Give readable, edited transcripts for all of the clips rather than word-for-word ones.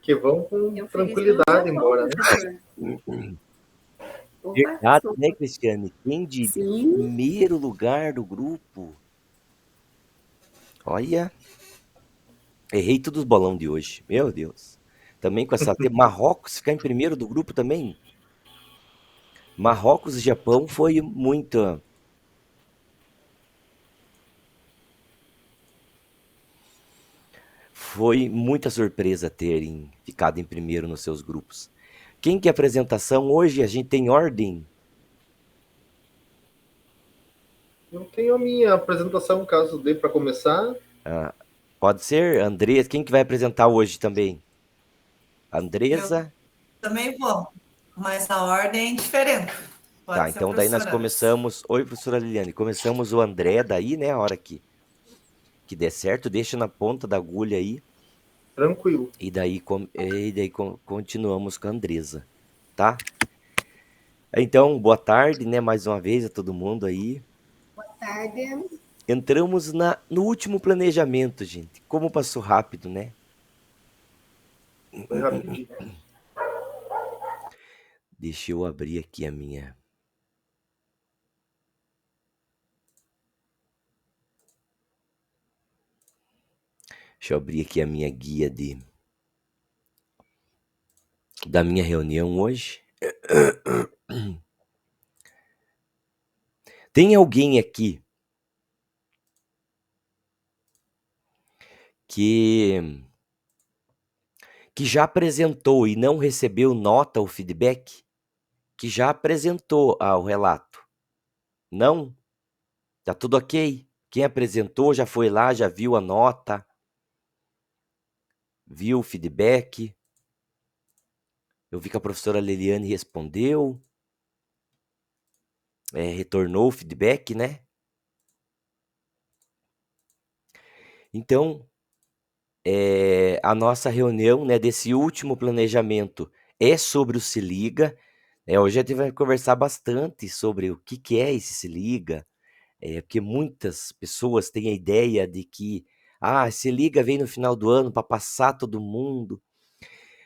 Que vão com Um feliz pelo tranquilidade Japão, embora, né? professor. Opa, Verdade, né, desculpa. Cristiane? Quem diria? Sim, Primeiro lugar do grupo. Olha, errei todos os bolão de hoje. Meu Deus. Também com essa. Marrocos ficar em primeiro do grupo também. Marrocos e Japão foi muita. Foi muita surpresa terem ficado em primeiro nos seus grupos. Quem que é a apresentação hoje? A gente tem ordem. Eu tenho a minha apresentação, caso dê para começar. Ah, pode ser, Andresa. Quem que vai apresentar hoje também? Eu Andresa. também vou, mas a ordem é diferente. Tá, Pode ser a então daí nós professora antes. começamos. Oi, professora Liliane. Começamos o André daí, né? A hora que der certo, deixa na ponta da agulha aí. Tranquilo. E daí continuamos com a Andresa, tá? Então, boa tarde, né? Mais uma vez a todo mundo aí. tarde. Entramos no último planejamento, gente. Como passou rápido, né? Foi rapidinho. Deixa eu abrir aqui a minha. Deixa eu abrir aqui a minha guia da minha reunião hoje. Tem alguém aqui que já apresentou e não recebeu nota ou feedback? Que já apresentou o relato? Não? Tá tudo ok? Quem apresentou já foi lá, já viu a nota, viu o feedback? Eu vi que a professora Liliane respondeu, retornou o feedback, né? Então, a nossa reunião, né, desse último planejamento é sobre o Se Liga. Hoje a gente vai conversar bastante sobre o que é esse Se Liga, porque muitas pessoas têm a ideia de que Se Liga vem no final do ano para passar todo mundo.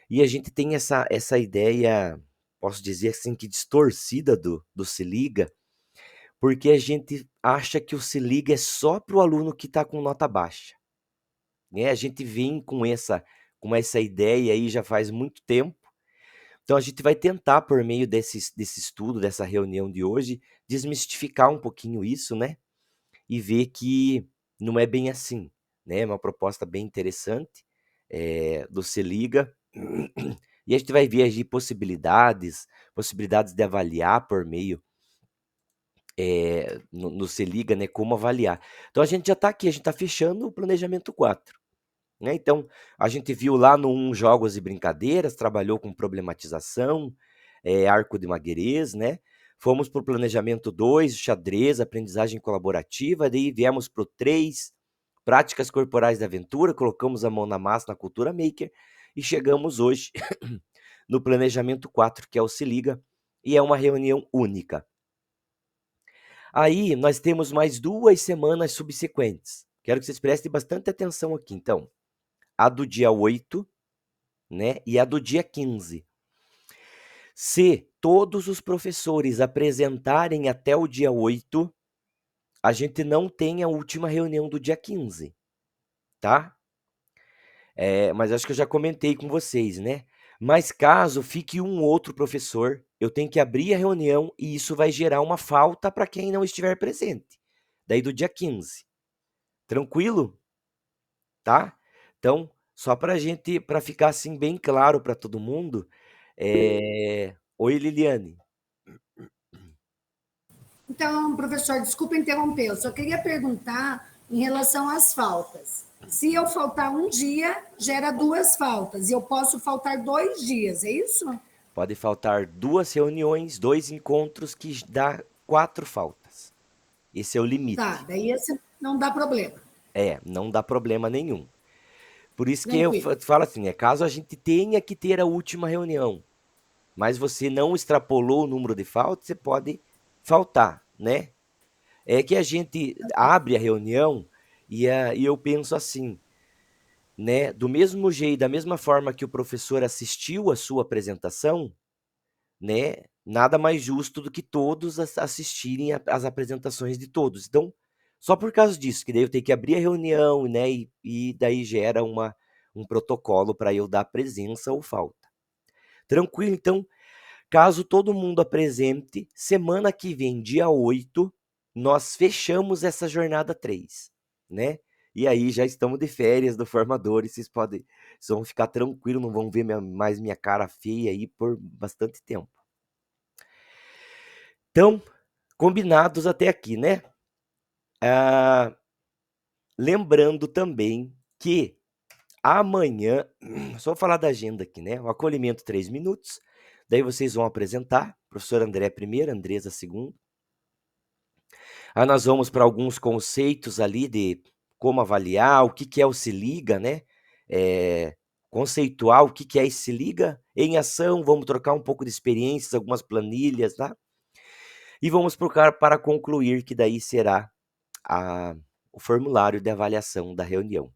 E a gente tem essa ideia, posso dizer assim, que distorcida do Se Liga, porque a gente acha que o Se Liga é só para o aluno que está com nota baixa. Né? A gente vem com essa ideia aí já faz muito tempo. Então a gente vai tentar, por meio desse estudo, dessa reunião de hoje, desmistificar um pouquinho isso, né? E ver que não é bem assim, né? É uma proposta bem interessante do Se Liga. E a gente vai ver aí possibilidades de avaliar por meio no Se Liga, né? Como avaliar. Então a gente já está aqui, a gente está fechando o planejamento 4. Né? Então, a gente viu lá no 1 Jogos e Brincadeiras, trabalhou com problematização, arco de Maguerez, né? Fomos para o planejamento 2, xadrez, aprendizagem colaborativa, daí viemos para o 3, práticas corporais da aventura, colocamos a mão na massa na cultura maker e chegamos hoje no planejamento 4, que é o Se Liga, e é uma reunião única. Aí nós temos mais 2 semanas subsequentes. Quero que vocês prestem bastante atenção aqui, então. A do dia 8, né, e a do dia 15. Se todos os professores apresentarem até o dia 8, a gente não tem a última reunião do dia 15, tá? Mas acho que eu já comentei com vocês, né? Mas caso fique um outro professor, eu tenho que abrir a reunião e isso vai gerar uma falta para quem não estiver presente. Daí do dia 15. Tranquilo? Tá? Então, só para ficar assim bem claro para todo mundo. Oi, Liliane. Então, professor, desculpa interromper, eu só queria perguntar em relação às faltas. Se eu faltar um dia, gera 2 faltas, e eu posso faltar 2 dias, é isso? Pode faltar 2 reuniões, 2 encontros, que dá 4 faltas. Esse é o Tá, limite. daí esse não dá problema. Não dá problema nenhum. Por isso que eu Tranquilo. falo assim, caso a gente tenha que ter a última reunião, mas você não extrapolou o número de faltas, você pode faltar, né? É que a gente abre a reunião e eu penso assim, né, do mesmo jeito, da mesma forma que o professor assistiu a sua apresentação, né, nada mais justo do que todos assistirem as apresentações de todos. Então, só por causa disso, que daí eu tenho que abrir a reunião, né, e daí gera um protocolo para eu dar presença ou falta. Tranquilo? Então, caso todo mundo apresente, semana que vem, dia 8, nós fechamos essa jornada 3, né? E aí já estamos de férias do formador e vocês vão ficar tranquilos, não vão ver mais minha cara feia aí por bastante tempo. Então, combinados até aqui, né? Lembrando também que amanhã, só vou falar da agenda aqui, né? O acolhimento 3 minutos, daí vocês vão apresentar, professor André primeiro, Andresa segundo. Aí nós vamos para alguns conceitos ali de como avaliar, o que é o Se Liga, né? Conceituar o que é esse Se Liga em ação, vamos trocar um pouco de experiências, algumas planilhas, tá? E vamos para concluir, que daí será o formulário de avaliação da reunião.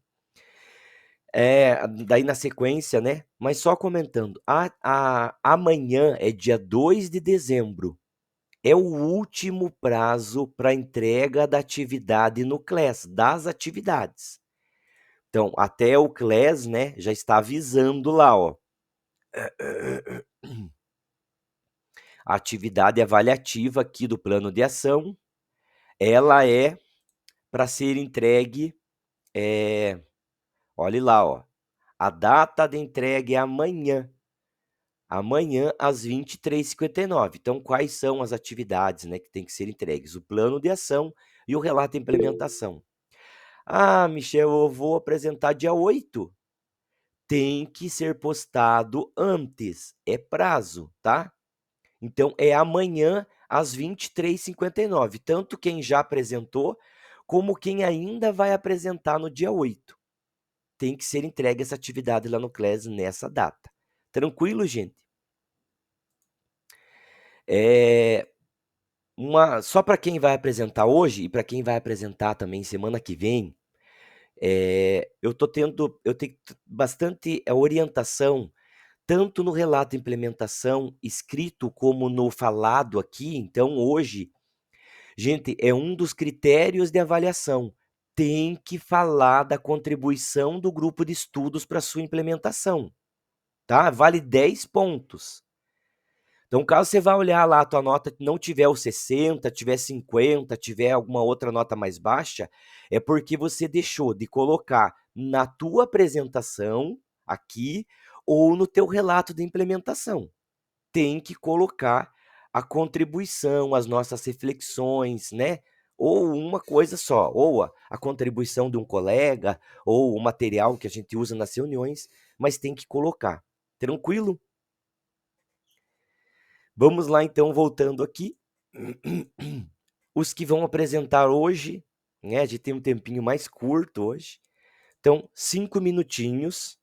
Daí na sequência, né? Mas só comentando, amanhã é dia 2 de dezembro. É o último prazo para entrega da atividade no CLES, das atividades. Então, até o CLES, né, já está avisando lá, ó. A atividade avaliativa aqui do plano de ação, ela é para ser entregue, olhe lá, ó. A data de entrega é amanhã. Amanhã, às 23h59. Então, quais são as atividades, né, que tem que ser entregues? O plano de ação e o relato de implementação. Ah, Michel, eu vou apresentar dia 8. Tem que ser postado antes. É prazo, tá? Então, é amanhã, às 23h59. Tanto quem já apresentou, como quem ainda vai apresentar no dia 8. Tem que ser entregue essa atividade lá no CLES nessa data. Tranquilo, gente? Só para quem vai apresentar hoje e para quem vai apresentar também semana que vem, eu tenho bastante orientação, tanto no relato de implementação escrito como no falado aqui. Então, hoje, gente, é um dos critérios de avaliação. Tem que falar da contribuição do grupo de estudos para sua implementação, tá? Vale 10 pontos. Então, caso você vá olhar lá, a tua nota não tiver o 60, tiver 50, tiver alguma outra nota mais baixa, é porque você deixou de colocar na tua apresentação aqui ou no teu relato de implementação. Tem que colocar a contribuição, as nossas reflexões, né? Ou uma coisa só, ou a contribuição de um colega, ou o material que a gente usa nas reuniões, mas tem que colocar. Tranquilo? Vamos lá, então, voltando aqui. Os que vão apresentar hoje, né? A gente tem um tempinho mais curto hoje. Então, 5 minutinhos,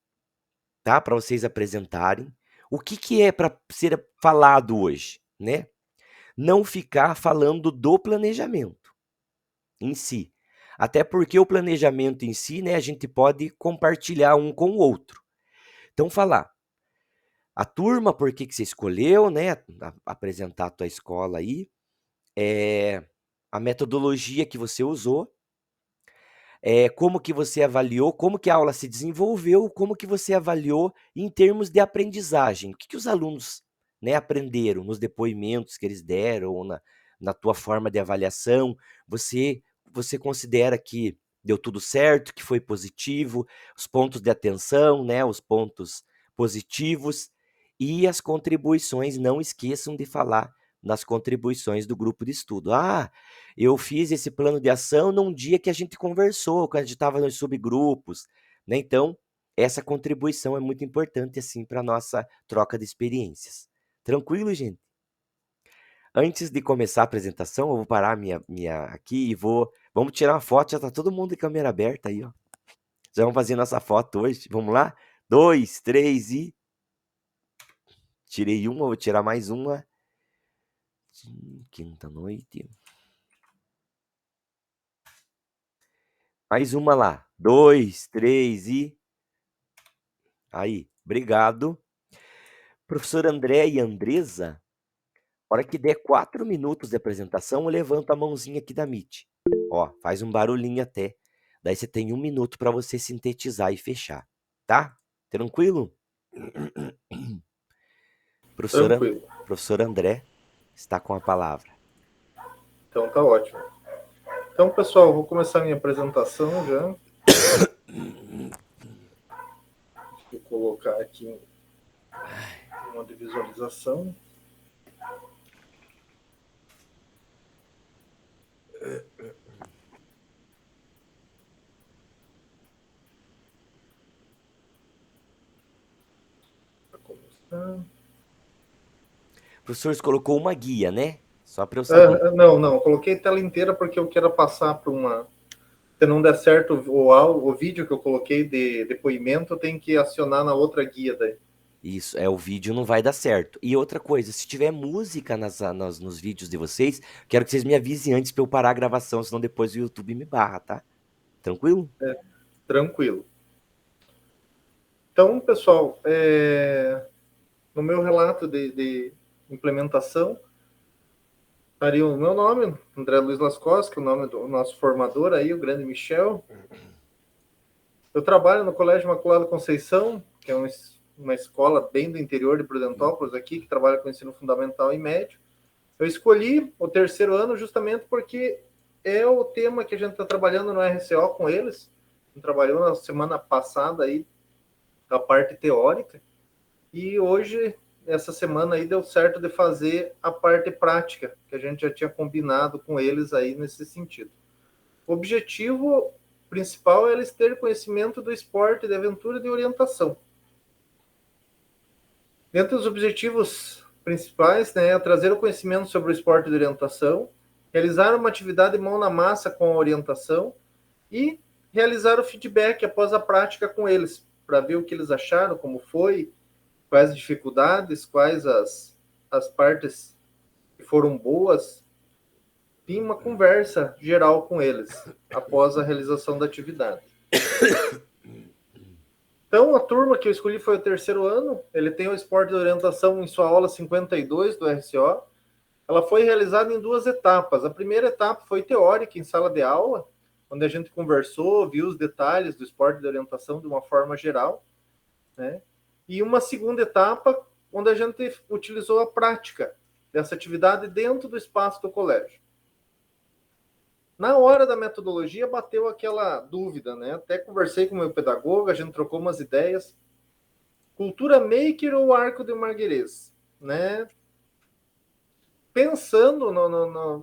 tá? Para vocês apresentarem. O que é para ser falado hoje, né? Não ficar falando do planejamento em si. Até porque o planejamento em si, né? A gente pode compartilhar um com o outro. Então, falar a turma, por que você escolheu, né? Apresentar a tua escola aí. A metodologia que você usou, como que você avaliou, como que a aula se desenvolveu, como que você avaliou em termos de aprendizagem. O que os alunos, né, aprenderam nos depoimentos que eles deram, ou na tua forma de avaliação. Você considera que deu tudo certo, que foi positivo, os pontos de atenção, né, os pontos positivos e as contribuições. Não esqueçam de falar nas contribuições do grupo de estudo. Eu fiz esse plano de ação num dia que a gente conversou, quando a gente estava nos subgrupos, né? Então, essa contribuição é muito importante, assim, para a nossa troca de experiências. Tranquilo, gente? Antes de começar a apresentação, eu vou parar minha aqui e vamos tirar uma foto. Já tá todo mundo de câmera aberta aí, ó. Já vamos fazer nossa foto hoje. Vamos lá? 2, 3 e... Tirei uma, vou tirar mais uma. Quinta noite. Mais uma lá. 2, 3 e... Aí, obrigado. Professor André e Andresa, a hora que der 4 minutos de apresentação, levanta a mãozinha aqui da Meet. Ó, faz um barulhinho até. Daí você tem 1 minuto para você sintetizar e fechar, tá? Tranquilo? Tranquilo. Professor André está com a palavra. Então tá ótimo. Então, pessoal, vou começar minha apresentação já. Vou colocar aqui uma de visualização. Para começar. Professor, você colocou uma guia, né? Só para eu saber. Não, coloquei tela inteira porque eu quero passar para uma... Se não der certo o vídeo que eu coloquei de depoimento, eu tenho que acionar na outra guia daí. Isso, o vídeo não vai dar certo. E outra coisa, se tiver música nos vídeos de vocês, quero que vocês me avisem antes para eu parar a gravação, senão depois o YouTube me barra, tá? Tranquilo? Tranquilo. Então, pessoal, no meu relato de implementação, estaria o meu nome, André Luiz Lascos, que é o nome do nosso formador aí, o grande Michel. Eu trabalho no Colégio Imaculada Conceição, que é uma escola bem do interior de Prudentópolis aqui, que trabalha com ensino fundamental e médio. Eu escolhi o 3º ano justamente porque é o tema que a gente está trabalhando no RCO com eles. A gente trabalhou na semana passada aí da parte teórica e hoje, essa semana aí, deu certo de fazer a parte prática, que a gente já tinha combinado com eles aí nesse sentido. O objetivo principal é eles terem conhecimento do esporte, de aventura e de orientação. Dentre os objetivos principais, né, é trazer o conhecimento sobre o esporte de orientação, realizar uma atividade mão na massa com a orientação e realizar o feedback após a prática com eles, para ver o que eles acharam, como foi, quais as dificuldades, quais as partes que foram boas, e uma conversa geral com eles após a realização da atividade. Então, a turma que eu escolhi foi o 3º ano, ele tem o esporte de orientação em sua aula 52 do RCO. Ela foi realizada em 2 etapas. A primeira etapa foi teórica, em sala de aula, onde a gente conversou, viu os detalhes do esporte de orientação de uma forma geral, né? E uma segunda etapa, onde a gente utilizou a prática dessa atividade dentro do espaço do colégio. Na hora da metodologia, bateu aquela dúvida, né? Até conversei com o meu pedagogo, a gente trocou umas ideias. Cultura maker ou arco de Marguerês, né? Pensando,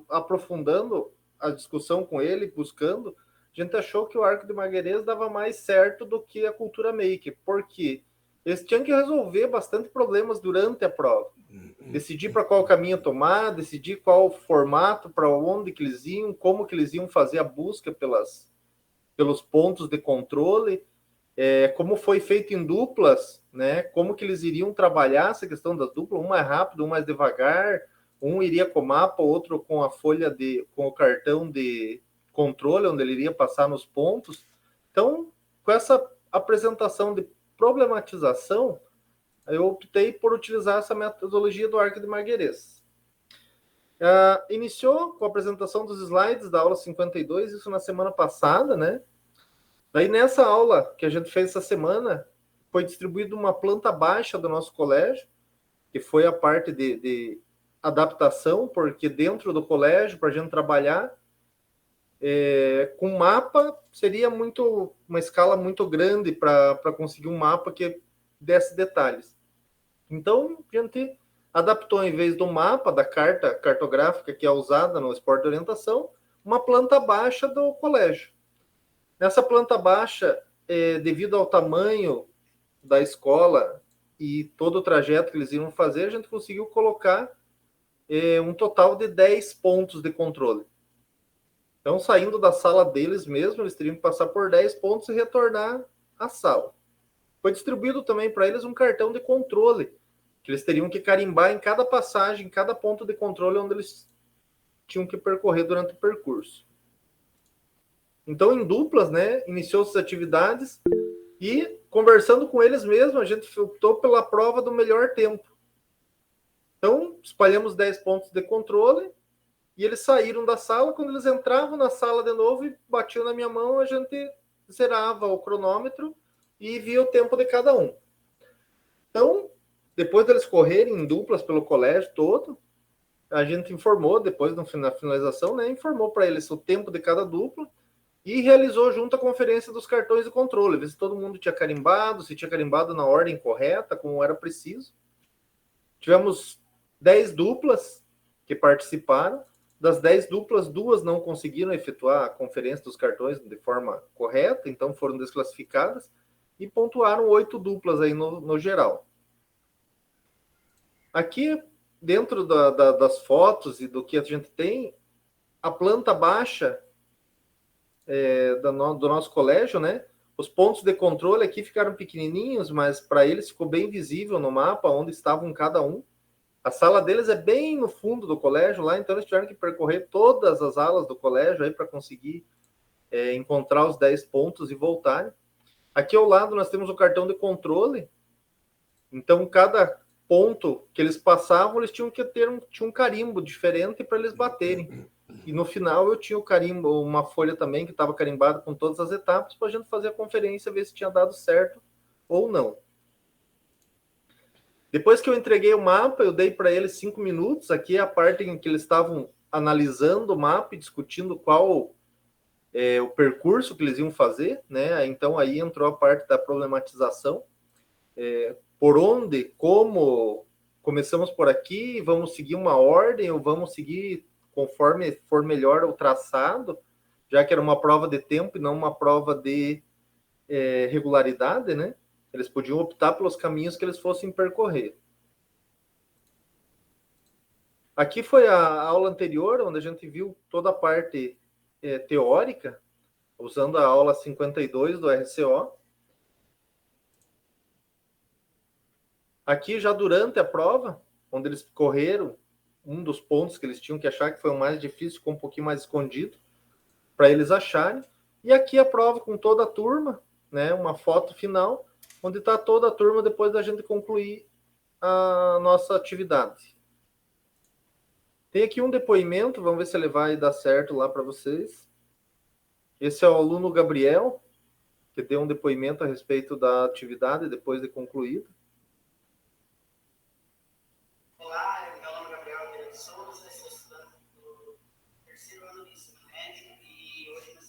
aprofundando a discussão com ele, buscando, a gente achou que o arco de Marguerês dava mais certo do que a cultura maker, porque eles tinham que resolver bastante problemas durante a prova. Decidir para qual caminho tomar, decidir qual formato, para onde que eles iam, como que eles iam fazer a busca pelos pontos de controle, como foi feito em duplas, né? Como que eles iriam trabalhar essa questão das duplas, um mais rápido, um mais devagar, um iria com o mapa, outro com a folha com o cartão de controle, onde ele iria passar nos pontos. Então, com essa apresentação de problematização, eu optei por utilizar essa metodologia do arco de Marguerês. Iniciou com a apresentação dos slides da aula 52, isso na semana passada, né? Daí, nessa aula que a gente fez essa semana, foi distribuída uma planta baixa do nosso colégio, que foi a parte de adaptação, porque dentro do colégio, para a gente trabalhar, com mapa, seria uma escala muito grande para conseguir um mapa que desse detalhes. Então, a gente adaptou, em vez do mapa, da carta cartográfica que é usada no esporte de orientação, uma planta baixa do colégio. Nessa planta baixa, devido ao tamanho da escola e todo o trajeto que eles iam fazer, a gente conseguiu colocar um total de 10 pontos de controle. Então, saindo da sala deles mesmo, eles teriam que passar por 10 pontos e retornar à sala. Foi distribuído também para eles um cartão de controle, que eles teriam que carimbar em cada passagem, em cada ponto de controle onde eles tinham que percorrer durante o percurso. Então, em duplas, né, iniciou-se as atividades e conversando com eles mesmo, a gente optou pela prova do melhor tempo. Então, espalhamos 10 pontos de controle e eles saíram da sala. Quando eles entravam na sala de novo e batiam na minha mão, a gente zerava o cronômetro e via o tempo de cada um. Então, depois deles correrem em duplas pelo colégio todo, a gente informou, depois na finalização, né, informou para eles o tempo de cada dupla e realizou junto a conferência dos cartões de controle, ver se todo mundo tinha carimbado, se tinha carimbado na ordem correta, como era preciso. Tivemos 10 duplas que participaram. Das 10 duplas, 2 não conseguiram efetuar a conferência dos cartões de forma correta, então foram desclassificadas e pontuaram 8 duplas aí no geral. Aqui, dentro das fotos e do que a gente tem, a planta baixa do nosso colégio, né? Os pontos de controle aqui ficaram pequenininhos, mas para eles ficou bem visível no mapa onde estavam cada um. A sala deles é bem no fundo do colégio lá, então eles tiveram que percorrer todas as alas do colégio aí para conseguir encontrar os 10 pontos e voltarem. Aqui ao lado nós temos o cartão de controle. Então, cada ponto que eles passavam, eles tinham que ter um carimbo diferente para eles baterem. E no final eu tinha o carimbo, uma folha também que estava carimbada com todas as etapas para a gente fazer a conferência, ver se tinha dado certo ou não. Depois que eu entreguei o mapa, eu dei para eles 5 minutos. Aqui é a parte em que eles estavam analisando o mapa e discutindo qual o percurso que eles iam fazer, né? Então aí entrou a parte da problematização. Por onde, como, começamos por aqui, vamos seguir uma ordem ou vamos seguir conforme for melhor o traçado, já que era uma prova de tempo e não uma prova de regularidade, né? Eles podiam optar pelos caminhos que eles fossem percorrer. Aqui foi a aula anterior, onde a gente viu toda a parte teórica, usando a aula 52 do RCO. Aqui, já durante a prova, onde eles correram, um dos pontos que eles tinham que achar que foi o mais difícil, ficou um pouquinho mais escondido, para eles acharem. E aqui a prova com toda a turma, né, uma foto final, onde está toda a turma depois da gente concluir a nossa atividade. Tem aqui um depoimento, vamos ver se ele vai dar certo lá para vocês. Esse é o aluno Gabriel, que deu um depoimento a respeito da atividade depois de concluída. Olá, meu nome é Gabriel Vieira de Souza, sou estudante do terceiro ano do ensino médio e hoje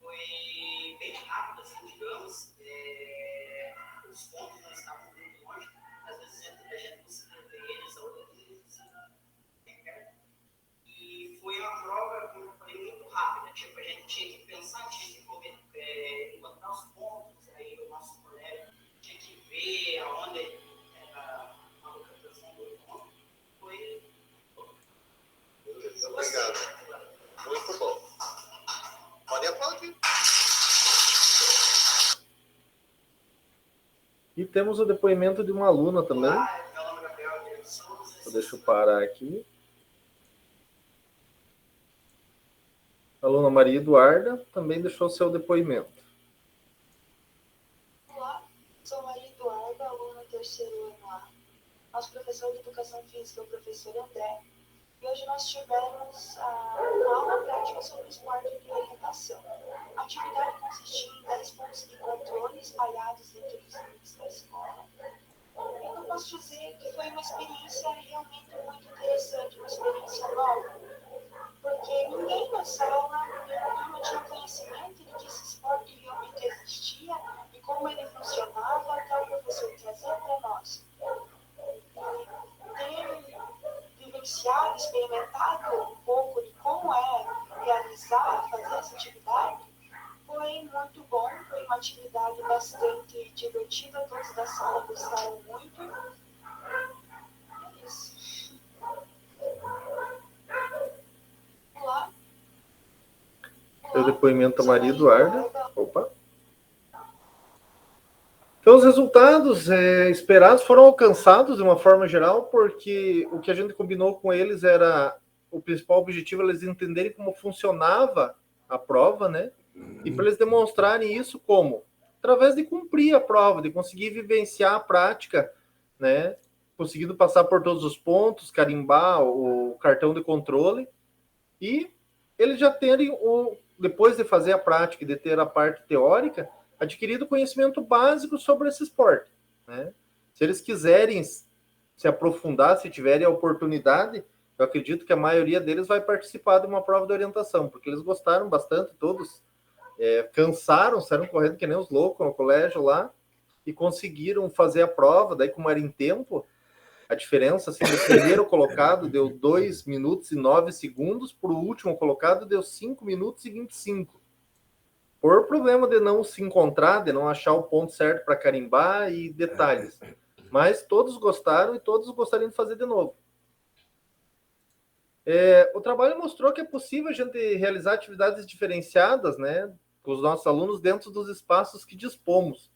foi bem rápido, assim, digamos. Os pontos não estavam muito longe, às vezes a gente conseguia ver eles, a outra vezes bem perto. E foi uma prova, como eu falei, muito rápida. Tipo, a gente tinha que pensar, tinha que encontrar os pontos, aí o nosso colega tinha que ver aonde era a localização do ponto. Foi. Obrigado. Muito bom. Pode aplaudir. E temos o depoimento de uma aluna também. Olá, meu nome é Gabriel Vieira de Souza. Deixa eu parar aqui. A aluna Maria Eduarda também deixou seu depoimento. Olá, sou Maria Eduarda, aluna do terceiro ano A. Nosso professor de Educação Física é o professor André. E hoje nós tivemos uma aula prática sobre esporte de orientação. A atividade consistia em 10 pontos de controle espalhados dentro dos limites da escola. Eu não posso dizer que foi uma experiência realmente muito interessante, uma experiência nova, porque ninguém na sala, não tinha conhecimento de que esse esporte realmente existia e como ele funcionava, até o professor trazer para nós. Ter vivenciado, experimentado um pouco de como é realizar, fazer essa atividade, foi muito bom, foi uma atividade bastante divertida, todos da sala gostaram muito. É isso. Olá. Seu depoimento a Maria Eduarda. Opa. Então, os resultados esperados foram alcançados de uma forma geral, porque o que a gente combinou com eles era o principal objetivo, eles entenderem como funcionava a prova, né? E para eles demonstrarem isso como através de cumprir a prova, de conseguir vivenciar a prática, né? Conseguindo passar por todos os pontos, carimbar o cartão de controle e eles já terem, depois de fazer a prática e de ter a parte teórica, adquirido conhecimento básico sobre esse esporte, né? Se eles quiserem se aprofundar, se tiverem a oportunidade, eu acredito que a maioria deles vai participar de uma prova de orientação, porque eles gostaram bastante, todos cansaram, saíram correndo que nem os loucos no colégio lá, e conseguiram fazer a prova, daí como era em tempo, a diferença, assim, do primeiro colocado deu 2 minutos e 9 segundos, para o último colocado deu 5 minutos e 25. Por problema de não se encontrar, de não achar o ponto certo para carimbar e detalhes. Mas todos gostaram e todos gostariam de fazer de novo. O trabalho mostrou que é possível a gente realizar atividades diferenciadas, né, com os nossos alunos dentro dos espaços que dispomos.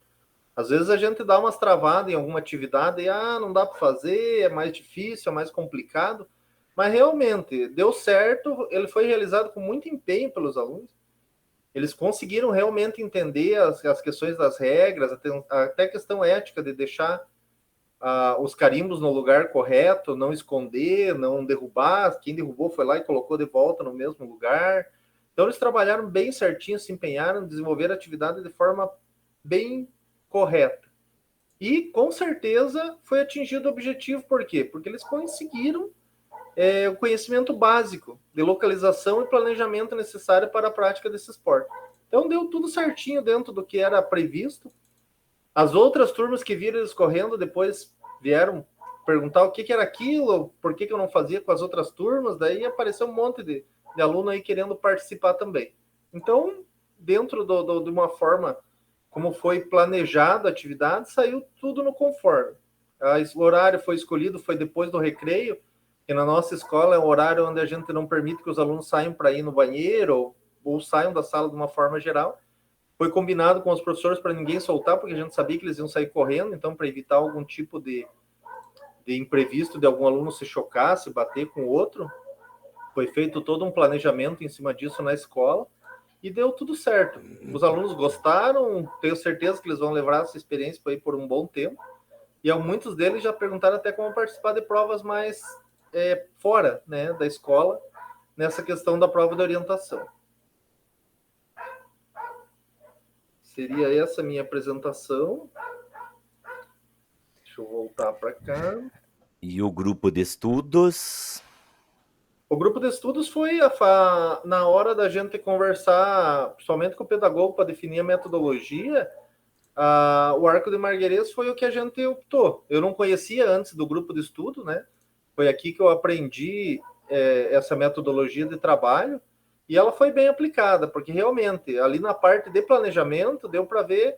Às vezes a gente dá umas travadas em alguma atividade e não dá para fazer, é mais difícil, é mais complicado, mas realmente deu certo, ele foi realizado com muito empenho pelos alunos, eles conseguiram realmente entender as questões das regras, até a questão ética de deixar os carimbos no lugar correto, não esconder, não derrubar, quem derrubou foi lá e colocou de volta no mesmo lugar. Então eles trabalharam bem certinho, se empenharam, desenvolveram a atividade de forma bem correta. E, com certeza, foi atingido o objetivo. Por quê? Porque eles conseguiram o conhecimento básico de localização e planejamento necessário para a prática desse esporte. Então, deu tudo certinho dentro do que era previsto. As outras turmas que viram eles correndo depois vieram perguntar o que era aquilo, por que eu não fazia com as outras turmas. Daí apareceu um monte de aluno aí querendo participar também. Então, dentro de uma forma como foi planejado a atividade, saiu tudo no conforme. O horário foi escolhido, foi depois do recreio, que na nossa escola é um horário onde a gente não permite que os alunos saiam para ir no banheiro ou saiam da sala de uma forma geral. Foi combinado com os professores para ninguém soltar, porque a gente sabia que eles iam sair correndo, então para evitar algum tipo de imprevisto de algum aluno se chocar, se bater com o outro, foi feito todo um planejamento em cima disso na escola, e deu tudo certo. Os alunos gostaram, tenho certeza que eles vão levar essa experiência para ir por um bom tempo. E muitos deles já perguntaram até como participar de provas mais fora, né, da escola, nessa questão da prova de orientação. Seria essa a minha apresentação. Deixa eu voltar para cá. E o grupo de estudos? O grupo de estudos foi na hora da gente conversar, principalmente com o pedagogo, para definir a metodologia. O Arco de Marguerês foi o que a gente optou. Eu não conhecia antes do grupo de estudo, né? Foi aqui que eu aprendi essa metodologia de trabalho e ela foi bem aplicada, porque realmente ali na parte de planejamento deu para ver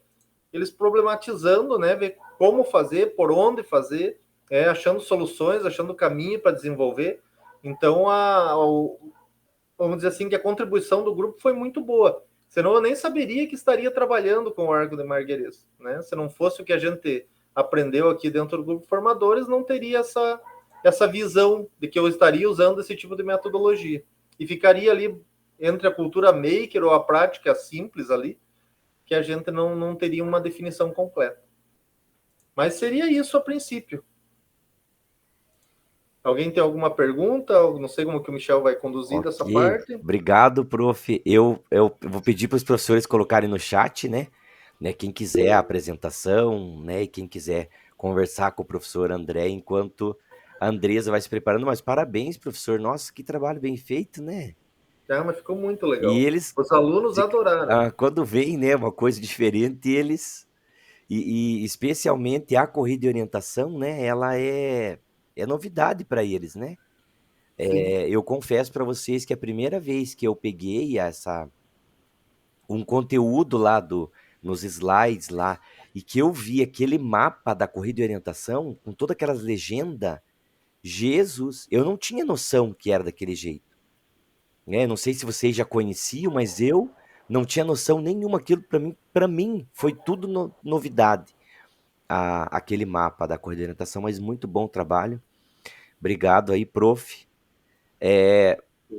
eles problematizando, né? Ver como fazer, por onde fazer, achando soluções, achando caminho para desenvolver. Então, vamos dizer assim, que a contribuição do grupo foi muito boa. Senão eu nem saberia que estaria trabalhando com o Arco de Marguerês, né? Se não fosse o que a gente aprendeu aqui dentro do grupo Formadores, não teria essa visão de que eu estaria usando esse tipo de metodologia. E ficaria ali entre a cultura maker ou a prática simples ali, que a gente não teria uma definição completa. Mas seria isso a princípio. Alguém tem alguma pergunta? Eu não sei como que o Michel vai conduzir dessa parte. Obrigado, prof. Eu vou pedir para os professores colocarem no chat, né? Quem quiser a apresentação, né? E quem quiser conversar com o professor André, enquanto a Andresa vai se preparando. Mas parabéns, professor. Nossa, que trabalho bem feito, né? Mas ficou muito legal. E eles, os alunos adoraram. Quando vem, né, uma coisa diferente, eles... E especialmente a corrida de orientação, né? Ela é novidade para eles, né? Eu confesso para vocês que a primeira vez que eu peguei um conteúdo lá nos slides lá e que eu vi aquele mapa da corrida de orientação com todas aquelas legendas, Jesus, eu não tinha noção que era daquele jeito. Não sei se vocês já conheciam, mas eu não tinha noção nenhuma. Aquilo para mim foi tudo novidade. Aquele mapa da corrida de orientação, mas muito bom trabalho. Obrigado aí, prof.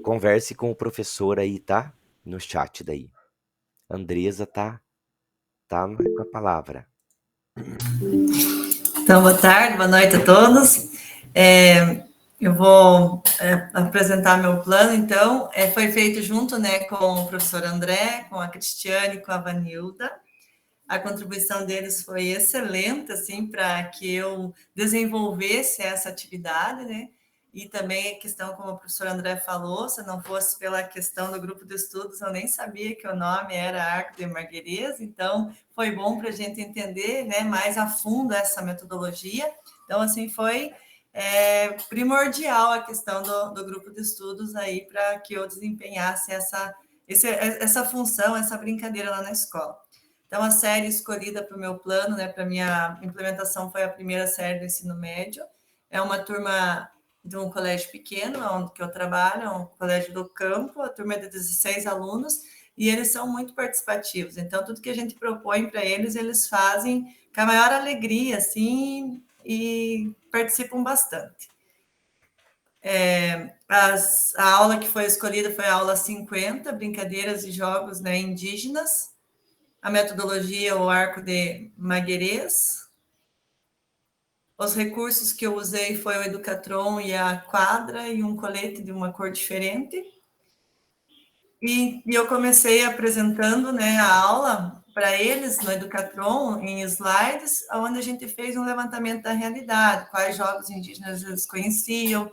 Converse com o professor aí, tá? No chat daí. Andresa tá tá com a palavra. Então, boa tarde, boa noite a todos. Eu vou apresentar meu plano, então. Foi feito junto, né, com o professor André, com a Cristiane, com a Vanilda. A contribuição deles foi excelente, assim, para que eu desenvolvesse essa atividade, né? E também a questão, como o professor André falou, se não fosse pela questão do grupo de estudos, eu nem sabia que o nome era Arco de Marguerês, então foi bom para a gente entender, né, mais a fundo essa metodologia. Então, assim, foi primordial a questão do grupo de estudos aí para que eu desempenhasse essa função, essa brincadeira lá na escola. Então, a série escolhida para o meu plano, né, para a minha implementação, foi a primeira série do ensino médio. É uma turma de um colégio pequeno, onde que eu trabalho, é um colégio do campo, a turma é de 16 alunos, e eles são muito participativos. Então, tudo que a gente propõe para eles, eles fazem com a maior alegria, assim, e participam bastante. A aula que foi escolhida foi a aula 50, Brincadeiras e Jogos, né, Indígenas. A metodologia, o Arco de Marguerês. Os recursos que eu usei foi o Educatron e a quadra e um colete de uma cor diferente. E eu comecei apresentando, né, a aula para eles no Educatron, em slides, onde a gente fez um levantamento da realidade, quais jogos indígenas eles conheciam.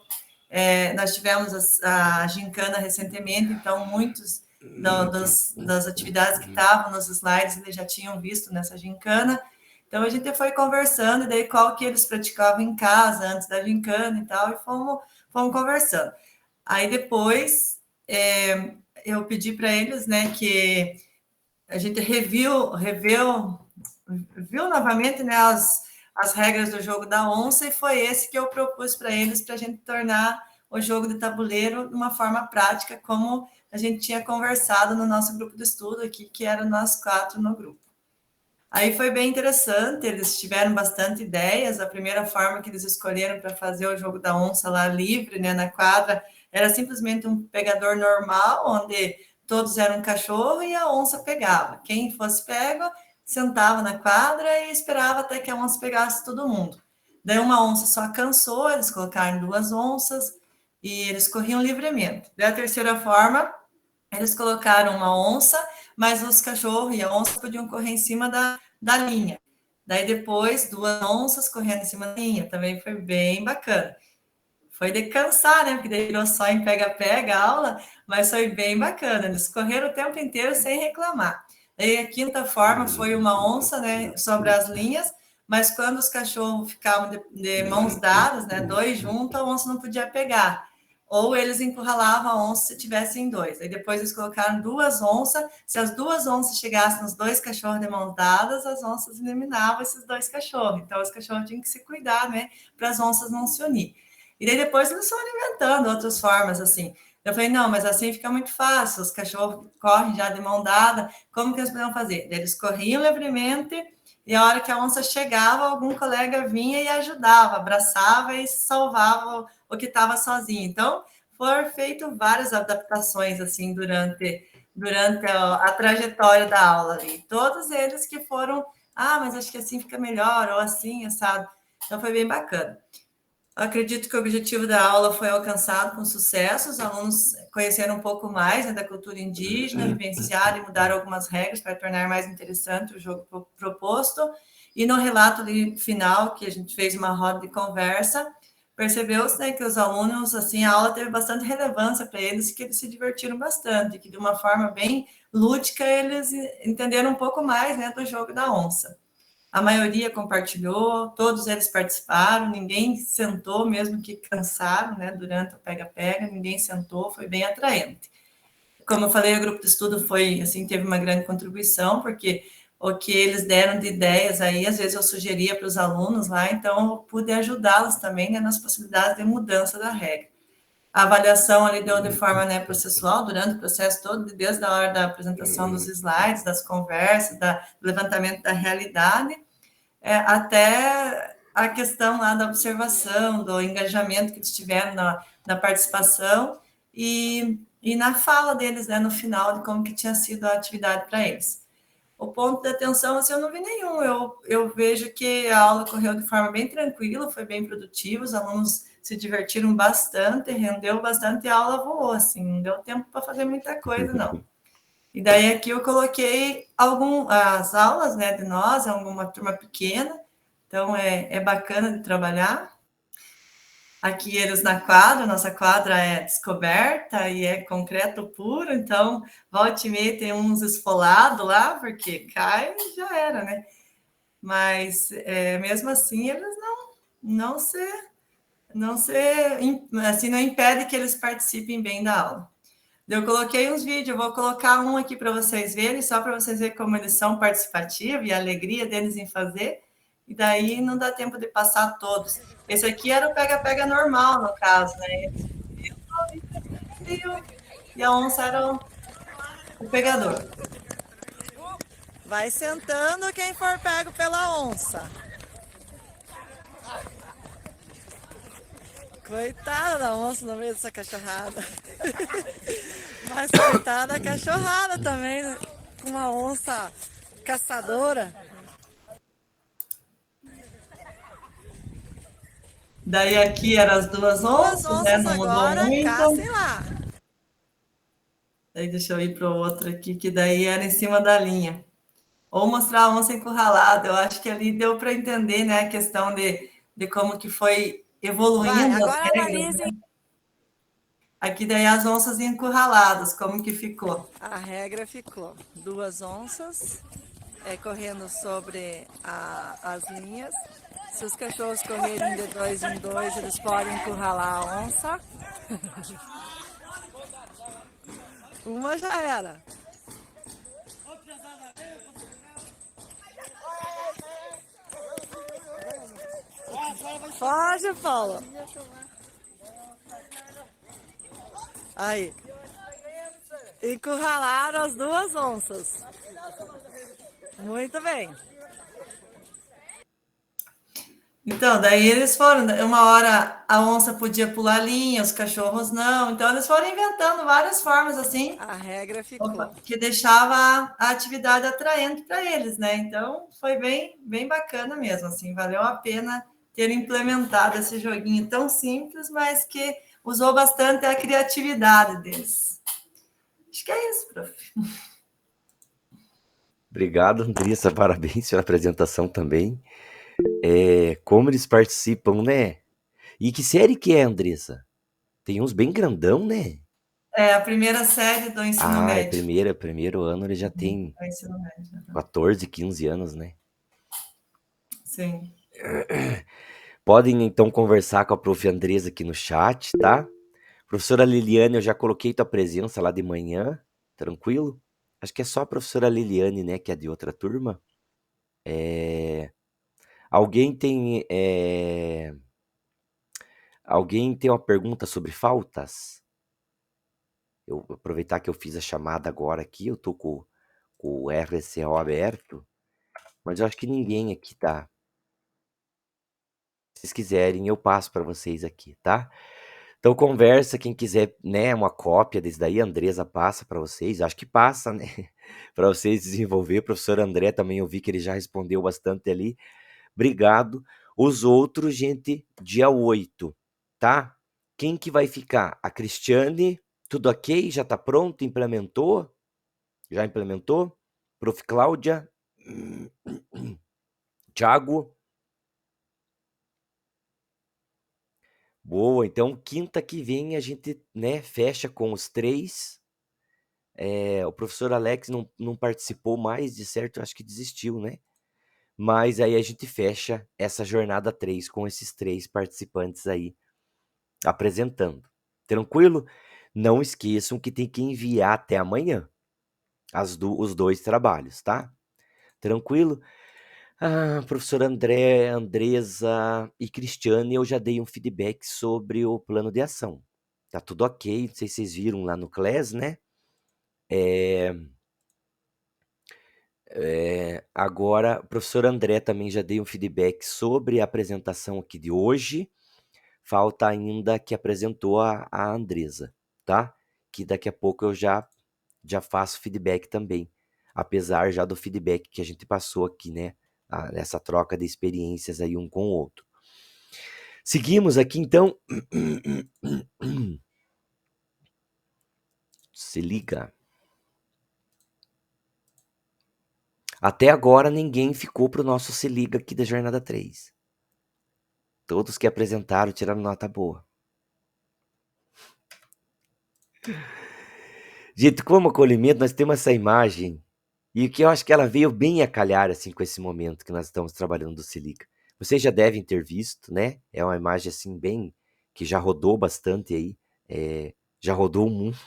Nós tivemos a gincana recentemente, então muitos das atividades que estavam nos slides eles já tinham visto nessa gincana. Então, a gente foi conversando, e daí qual que eles praticavam em casa, antes da gincana e tal, e fomos conversando. Aí, depois, eu pedi para eles, né, que a gente reviu novamente, né, as regras do jogo da onça, e foi esse que eu propus para eles, para a gente tornar o jogo de tabuleiro de uma forma prática, como a gente tinha conversado no nosso grupo de estudo aqui, que eram nós 4 no grupo. Aí foi bem interessante, eles tiveram bastante ideias. A primeira forma que eles escolheram para fazer o jogo da onça lá livre, né, na quadra, era simplesmente um pegador normal, onde todos eram cachorro e a onça pegava. Quem fosse pego, sentava na quadra e esperava até que a onça pegasse todo mundo. Daí uma onça só cansou, eles colocaram 2 onças e eles corriam livremente. Daí a terceira forma, eles colocaram uma onça, mas os cachorros e a onça podiam correr em cima da linha. Daí depois, 2 onças correndo em cima da linha, também foi bem bacana. Foi de cansar, né? Porque daí virou só em pega-pega a aula, mas foi bem bacana. Eles correram o tempo inteiro sem reclamar. Daí a quinta forma foi uma onça, né, sobre as linhas, mas quando os cachorros ficavam de mãos dadas, né, 2 juntos, a onça não podia pegar. Ou eles encurralavam a onça se tivessem 2. Aí depois eles colocaram 2 onças. Se as 2 onças chegassem nos 2 cachorros de mãos dadas, as onças eliminavam esses 2 cachorros. Então, os cachorros tinham que se cuidar, né, para as onças não se unir. E daí depois eles foram inventando outras formas, assim. Eu falei, não, mas assim fica muito fácil, os cachorros correm já de mão dada, como que eles podiam fazer? Eles corriam livremente, e a hora que a onça chegava, algum colega vinha e ajudava, abraçava e salvava o que estava sozinho. Então, foram feitas várias adaptações, assim, durante a trajetória da aula ali. Todos eles que foram, mas acho que assim fica melhor, ou assim, sabe? Então, foi bem bacana. Acredito que o objetivo da aula foi alcançado com sucesso. Os alunos conheceram um pouco mais, né, da cultura indígena, vivenciaram e mudaram algumas regras para tornar mais interessante o jogo proposto. E no relato final, que a gente fez uma roda de conversa, percebeu-se, né, que os alunos, assim, a aula teve bastante relevância para eles, que eles se divertiram bastante, que de uma forma bem lúdica eles entenderam um pouco mais, né, do jogo da onça. A maioria compartilhou, todos eles participaram, ninguém sentou, mesmo que cansaram, né, durante o pega-pega, ninguém sentou, foi bem atraente. Como eu falei, o grupo de estudo foi, assim, teve uma grande contribuição, porque o que eles deram de ideias aí, às vezes eu sugeria para os alunos lá, então eu pude ajudá-los também, né, nas possibilidades de mudança da regra. A avaliação ali deu de forma, né, processual, durante o processo todo, desde a hora da apresentação dos slides, das conversas, do levantamento da realidade, até a questão lá da observação, do engajamento que eles tiveram na participação e na fala deles, né, no final, de como que tinha sido a atividade para eles. o ponto de atenção, assim, eu não vi nenhum. Eu vejo que a aula correu de forma bem tranquila, foi bem produtiva, os alunos se divertiram bastante, rendeu bastante e a aula voou, assim, não deu tempo para fazer muita coisa, não. E daí aqui eu coloquei as aulas, né, de nós, é uma turma pequena, então é bacana de trabalhar. Aqui eles na quadra, nossa quadra é descoberta e é concreto puro, então volta e meia tem uns esfolados lá, porque cai e já era, né? Mas mesmo assim eles não assim, não impede que eles participem bem da aula. Eu coloquei uns vídeos, eu vou colocar um aqui para vocês verem, só para vocês verem como eles são participativos e a alegria deles em fazer. E daí não dá tempo de passar todos. Esse aqui era o pega-pega normal, no caso, né? E a onça era o pegador. Vai sentando quem for pego pela onça. Coitada da onça no meio dessa cachorrada. Mas coitada da cachorrada também, né? Com uma onça caçadora. Daí aqui eram as duas onças, né? Não mudou agora muito. caçem lá. Daí deixa eu ir para o outro aqui, que daí era em cima da linha. Ou mostrar a onça encurralada. Eu acho que ali deu para entender, né, a questão de como que foi evoluindo as regras, né? Aqui daí as onças encurraladas, como que ficou? A regra ficou 2 onças correndo sobre as linhas. Se os cachorros correrem de 2 em 2, eles podem encurralar a onça. Uma já era. Foge, Paulo. Aí. Encurralaram as 2 onças. Muito bem. Então, daí eles foram, uma hora a onça podia pular linha, os cachorros não. Então, eles foram inventando várias formas, assim. A regra ficou. Que deixava a atividade atraente para eles, né? Então, foi bem, bem bacana mesmo, assim. Valeu a pena ter implementado esse joguinho tão simples, mas que usou bastante a criatividade deles. Acho que é isso, prof. Obrigado, Andressa. Parabéns pela apresentação também. Como eles participam, né? E que série que é, Andressa? Tem uns bem grandão, né? É a primeira série do ensino médio. Primeiro ano ele já tem 14, 15 anos, né? Sim. Podem, então, conversar com a prof. Andressa aqui no chat, tá? Professora Liliane, eu já coloquei tua presença lá de manhã, tranquilo? Acho que é só a professora Liliane, né, que é de outra turma. Alguém tem uma pergunta sobre faltas? Eu vou aproveitar que eu fiz a chamada agora aqui, eu tô com o RCO aberto, mas eu acho que ninguém aqui tá. Se vocês quiserem, eu passo para vocês aqui, tá? Então conversa, quem quiser, né, uma cópia desse daí, a Andressa passa para vocês, acho que passa, né, para vocês desenvolver. O professor André também, eu vi que ele já respondeu bastante ali. Obrigado. Os outros, gente, dia 8, tá? Quem que vai ficar? A Cristiane, tudo ok? Já tá pronto? Implementou? Já implementou? Prof. Cláudia? Thiago? Boa, então quinta que vem a gente, né, fecha com os 3. O professor Alex não participou mais, de certo, acho que desistiu, né? Mas aí a gente fecha essa jornada 3 com esses 3 participantes aí apresentando. Tranquilo? Não esqueçam que tem que enviar até amanhã os 2 trabalhos, tá? Tranquilo? Professor André, Andressa e Cristiane, eu já dei um feedback sobre o plano de ação. Tá tudo ok, não sei se vocês viram lá no Class, né? Agora, o professor André também já dei um feedback sobre a apresentação aqui de hoje. Falta ainda que apresentou a Andressa, tá? Que daqui a pouco eu já faço feedback também. apesar já do feedback que a gente passou aqui, né? Nessa troca de experiências aí um com o outro. Seguimos aqui, então. Se liga. Até agora ninguém ficou pro nosso Se Liga aqui da Jornada 3. Todos que apresentaram tiraram nota boa. Gente, como acolhimento, nós temos essa imagem, e que eu acho que ela veio bem a calhar assim, com esse momento que nós estamos trabalhando do Se Liga. Vocês já devem ter visto, né? É uma imagem assim, bem, que já rodou bastante aí, já rodou o mundo.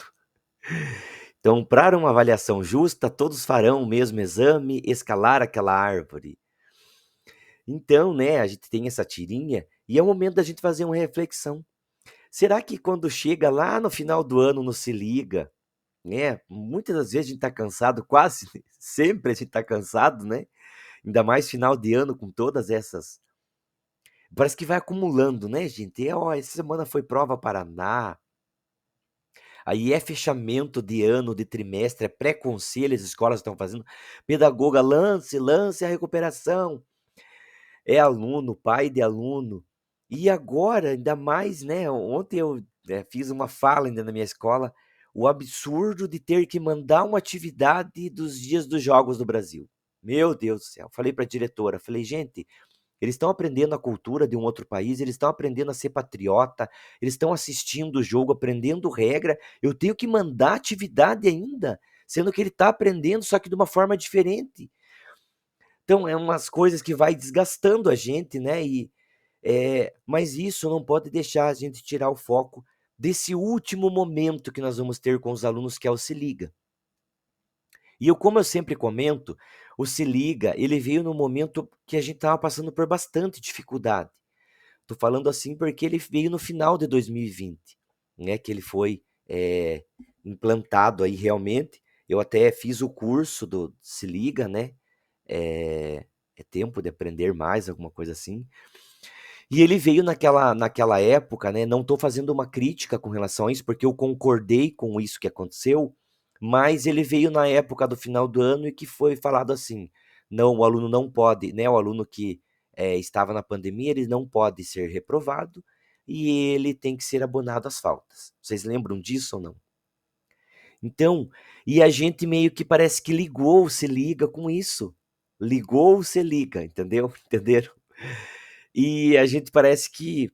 Então, para uma avaliação justa, todos farão o mesmo exame, escalar aquela árvore. Então, né, a gente tem essa tirinha, e é o momento da gente fazer uma reflexão. Será que quando chega lá no final do ano no Se Liga, né, muitas das vezes a gente tá cansado, quase sempre a gente tá cansado, né? Ainda mais final de ano com todas essas. Parece que vai acumulando, né, gente? Essa semana foi prova Paraná. Aí é fechamento de ano, de trimestre, é pré-conselho, as escolas estão fazendo. Pedagoga, lance a recuperação. É aluno, pai de aluno. E agora, ainda mais, né? Ontem eu fiz uma fala ainda na minha escola, o absurdo de ter que mandar uma atividade dos dias dos Jogos do Brasil. Meu Deus do céu. Falei para a diretora, falei, gente, eles estão aprendendo a cultura de um outro país, eles estão aprendendo a ser patriota, eles estão assistindo o jogo, aprendendo regra. Eu tenho que mandar atividade ainda, sendo que ele está aprendendo, só que de uma forma diferente. Então, é umas coisas que vai desgastando a gente, né? Mas isso não pode deixar a gente tirar o foco desse último momento que nós vamos ter com os alunos, que é o Se Liga. E como eu sempre comento, o Se Liga, ele veio no momento que a gente estava passando por bastante dificuldade. Tô falando assim porque ele veio no final de 2020, né? Que ele foi implantado aí realmente. Eu até fiz o curso do Se Liga, né? É tempo de aprender mais, alguma coisa assim. E ele veio naquela época, né? Não estou fazendo uma crítica com relação a isso, porque eu concordei com isso que aconteceu, mas ele veio na época do final do ano e que foi falado assim: não, o aluno não pode, né? O aluno que estava na pandemia, ele não pode ser reprovado e ele tem que ser abonado às faltas. Vocês lembram disso ou não? Então, e a gente meio que parece que ligou o Se Liga com isso. Ligou o Se Liga, entendeu? Entenderam? E a gente parece que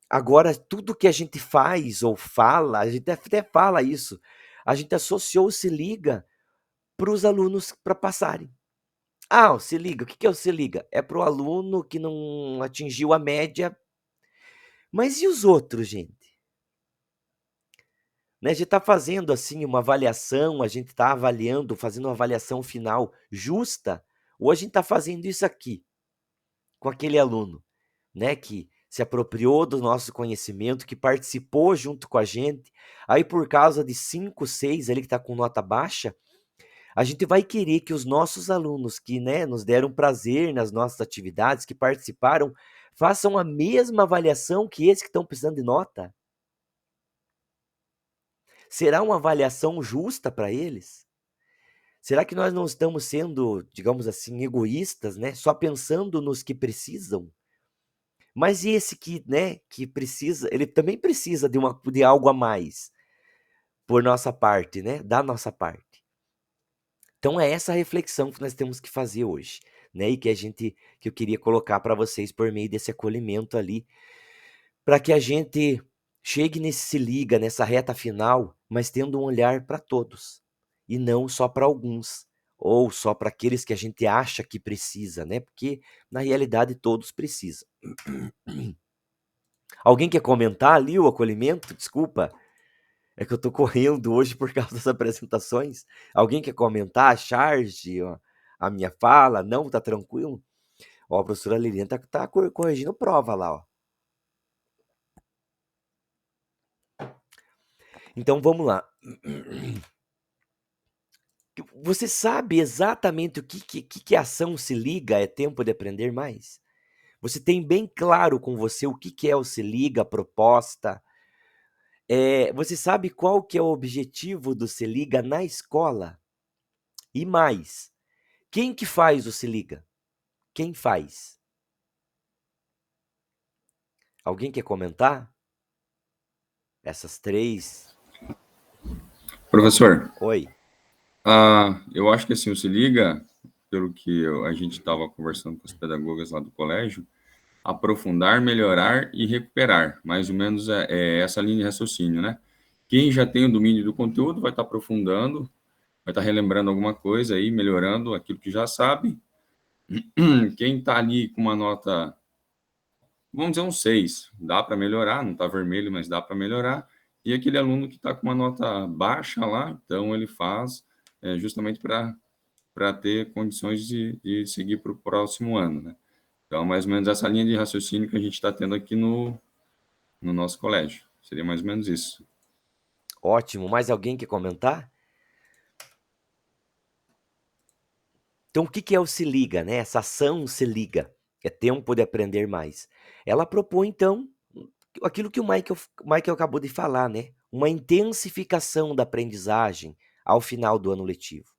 agora tudo que a gente faz ou fala, a gente até fala isso, a gente associou o Se Liga para os alunos para passarem. Ah, o Se Liga, o que é o Se Liga? É para o aluno que não atingiu a média. Mas e os outros, gente? Né, a gente está fazendo assim uma avaliação, a gente está avaliando, fazendo uma avaliação final justa, ou a gente está fazendo isso aqui, com aquele aluno, né, que se apropriou do nosso conhecimento, que participou junto com a gente, aí por causa de 5, 6 ali que está com nota baixa, a gente vai querer que os nossos alunos que, né, nos deram prazer nas nossas atividades, que participaram, façam a mesma avaliação que esses que estão precisando de nota? Será uma avaliação justa para eles? Será que nós não estamos sendo, digamos assim, egoístas, né? Só pensando nos que precisam? Mas e esse que, né, que precisa, ele também precisa de algo a mais por nossa parte, né? Da nossa parte. Então é essa reflexão que nós temos que fazer hoje, né? E que eu queria colocar para vocês por meio desse acolhimento ali, para que a gente chegue nesse Se Liga, nessa reta final, mas tendo um olhar para todos e não só para alguns, ou só para aqueles que a gente acha que precisa, né? Porque na realidade todos precisam. Alguém quer comentar ali o acolhimento? Desculpa, é que eu tô correndo hoje por causa das apresentações. Alguém quer comentar a charge, a minha fala? Não, tá tranquilo? Ó, a professora Lilian tá corrigindo prova lá, ó. Então vamos lá. Você sabe exatamente o que a ação Se Liga é tempo de aprender mais? Você tem bem claro com você o que é o Se Liga, a proposta? Você sabe qual que é o objetivo do Se Liga na escola? E mais, quem que faz o Se Liga? Quem faz? Alguém quer comentar? Essas 3? Professor, Oi. eu acho que assim, o Se Liga, pelo que a gente estava conversando com os pedagogas lá do colégio, aprofundar, melhorar e recuperar. Mais ou menos é essa linha de raciocínio, né? Quem já tem o domínio do conteúdo vai estar aprofundando, vai estar relembrando alguma coisa aí, melhorando aquilo que já sabe. Quem está ali com uma nota, vamos dizer um 6, dá para melhorar, não está vermelho, mas dá para melhorar. E aquele aluno que está com uma nota baixa lá, então ele faz justamente para ter condições de seguir para o próximo ano, né? Então, mais ou menos essa linha de raciocínio que a gente está tendo aqui no nosso colégio. Seria mais ou menos isso. Ótimo. Mais alguém quer comentar? Então, o que que é o Se Liga, né? Essa ação Se Liga, é tempo de aprender mais. Ela propõe, então, aquilo que o Michael acabou de falar, né? Uma intensificação da aprendizagem ao final do ano letivo,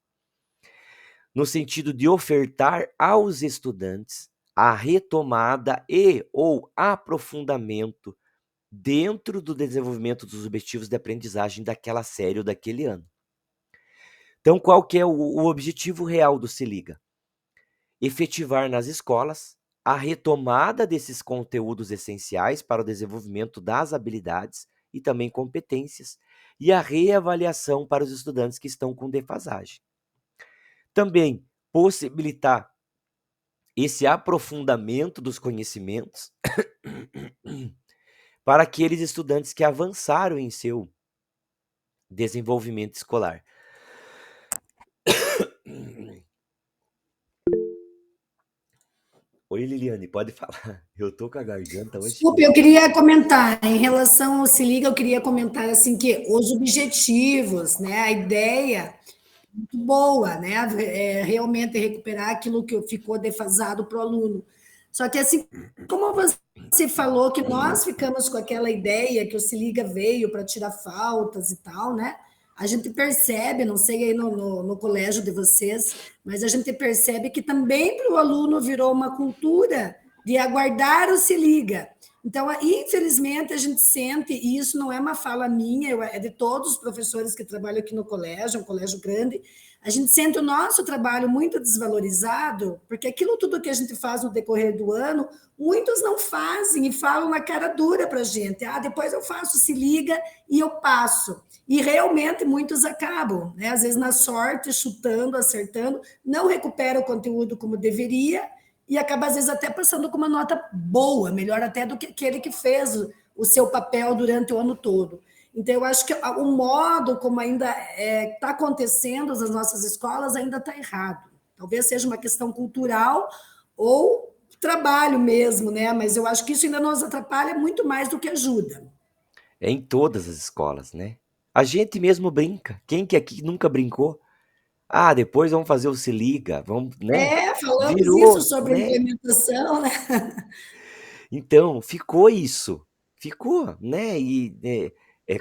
no sentido de ofertar aos estudantes a retomada e ou aprofundamento dentro do desenvolvimento dos objetivos de aprendizagem daquela série ou daquele ano. Então, qual que é o objetivo real do Se Liga? Efetivar nas escolas a retomada desses conteúdos essenciais para o desenvolvimento das habilidades e também competências e a reavaliação para os estudantes que estão com defasagem. Também possibilitar esse aprofundamento dos conhecimentos para aqueles estudantes que avançaram em seu desenvolvimento escolar. Oi, Liliane, pode falar. Eu tô com a garganta hoje. Desculpa, eu queria comentar, em relação ao Se Liga, eu queria comentar assim que os objetivos, né, a ideia muito boa, né, realmente recuperar aquilo que ficou defasado para o aluno. Só que assim, como você falou que nós ficamos com aquela ideia que o Se Liga veio para tirar faltas e tal, né? A gente percebe, não sei aí no colégio de vocês, mas a gente percebe que também para o aluno virou uma cultura de aguardar o Se Liga. Então, infelizmente, a gente sente, e isso não é uma fala minha, é de todos os professores que trabalham aqui no colégio, é um colégio grande, a gente sente o nosso trabalho muito desvalorizado, porque aquilo tudo que a gente faz no decorrer do ano, muitos não fazem e falam na cara dura para a gente. Depois eu faço, Se Liga e eu passo. E realmente muitos acabam, né? Às vezes na sorte, chutando, acertando, não recupera o conteúdo como deveria e acaba, às vezes, até passando com uma nota boa, melhor até do que aquele que fez o seu papel durante o ano todo. Então, eu acho que o modo como ainda está acontecendo nas nossas escolas ainda está errado. Talvez seja uma questão cultural ou trabalho mesmo, né? Mas eu acho que isso ainda nos atrapalha muito mais do que ajuda. É em todas as escolas, né? A gente mesmo brinca. Quem que aqui nunca brincou? Depois vamos fazer o Se Liga, vamos, né? Falamos isso Virou, sobre a né? implementação, né? Então, ficou isso. Ficou, né? E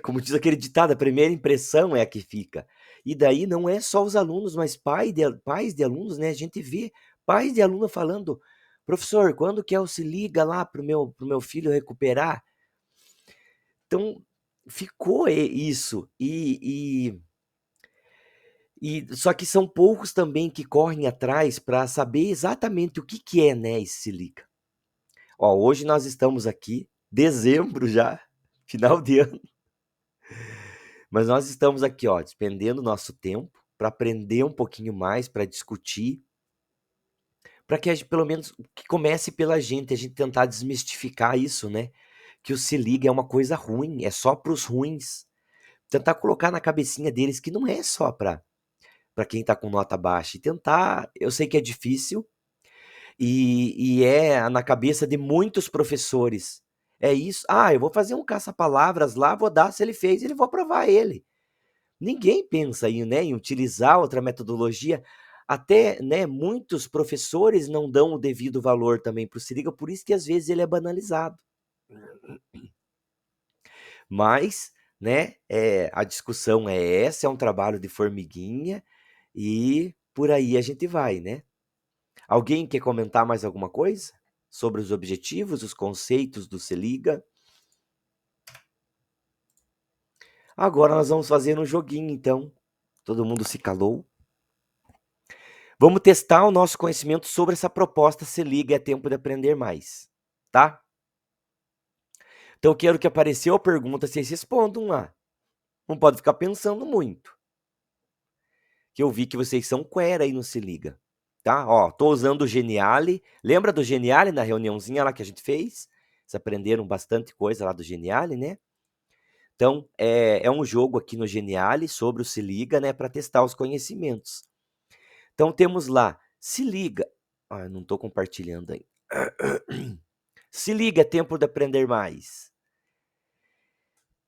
como diz aquele ditado, a primeira impressão é a que fica. E daí não é só os alunos, mas pais de alunos, né? A gente vê pais de aluno falando, professor, quando que é o Se Liga lá pro meu filho recuperar? Então, ficou isso. Só que são poucos também que correm atrás para saber exatamente o que é, né, esse Se Liga. Hoje nós estamos aqui, dezembro já, final de ano. Mas nós estamos aqui, despendendo nosso tempo para aprender um pouquinho mais, para discutir, para que a gente, pelo menos, que comece pela gente, a gente tentar desmistificar isso, né? Que o Se Liga é uma coisa ruim, é só para os ruins. Tentar colocar na cabecinha deles que não é só para quem está com nota baixa. E tentar, eu sei que é difícil, e é na cabeça de muitos professores. É isso. Eu vou fazer um caça-palavras lá, vou dar, se ele fez, vou aprovar ele. Ninguém pensa em utilizar outra metodologia. Até, né, muitos professores não dão o devido valor também para o Se Liga, por isso que às vezes ele é banalizado. Mas, né, a discussão é essa, é um trabalho de formiguinha e por aí a gente vai, né? Alguém quer comentar mais alguma coisa sobre os objetivos, os conceitos do Se Liga? Agora nós vamos fazer um joguinho, então. Todo mundo se calou. Vamos testar o nosso conhecimento sobre essa proposta Se Liga, é tempo de aprender mais, tá? Então eu quero que apareceu a pergunta, vocês respondam lá. Não pode ficar pensando muito. Que eu vi que vocês são quera aí no Se Liga, tá? Ó, tô usando o Geniali. Lembra do Geniali na reuniãozinha lá que a gente fez? Vocês aprenderam bastante coisa lá do Geniali, né? Então, é um jogo aqui no Geniali sobre o Se Liga, né? Para testar os conhecimentos. Então, temos lá, se liga. Ah, eu não estou compartilhando aí. Se liga, é tempo de aprender mais.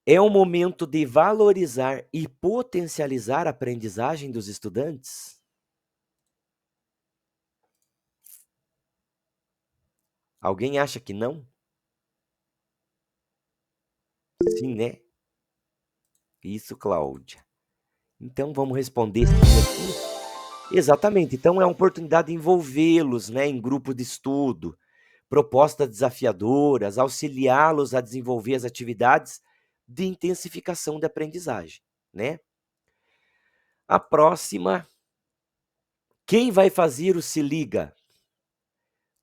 É um momento de valorizar e potencializar a aprendizagem dos estudantes? Alguém acha que não? Sim, né? Isso, Cláudia. Então, vamos responder sim aqui. Exatamente. Então, é uma oportunidade de envolvê-los, né, em grupo de estudo, propostas desafiadoras, auxiliá-los a desenvolver as atividades de intensificação da aprendizagem, né? A próxima, quem vai fazer o Se Liga?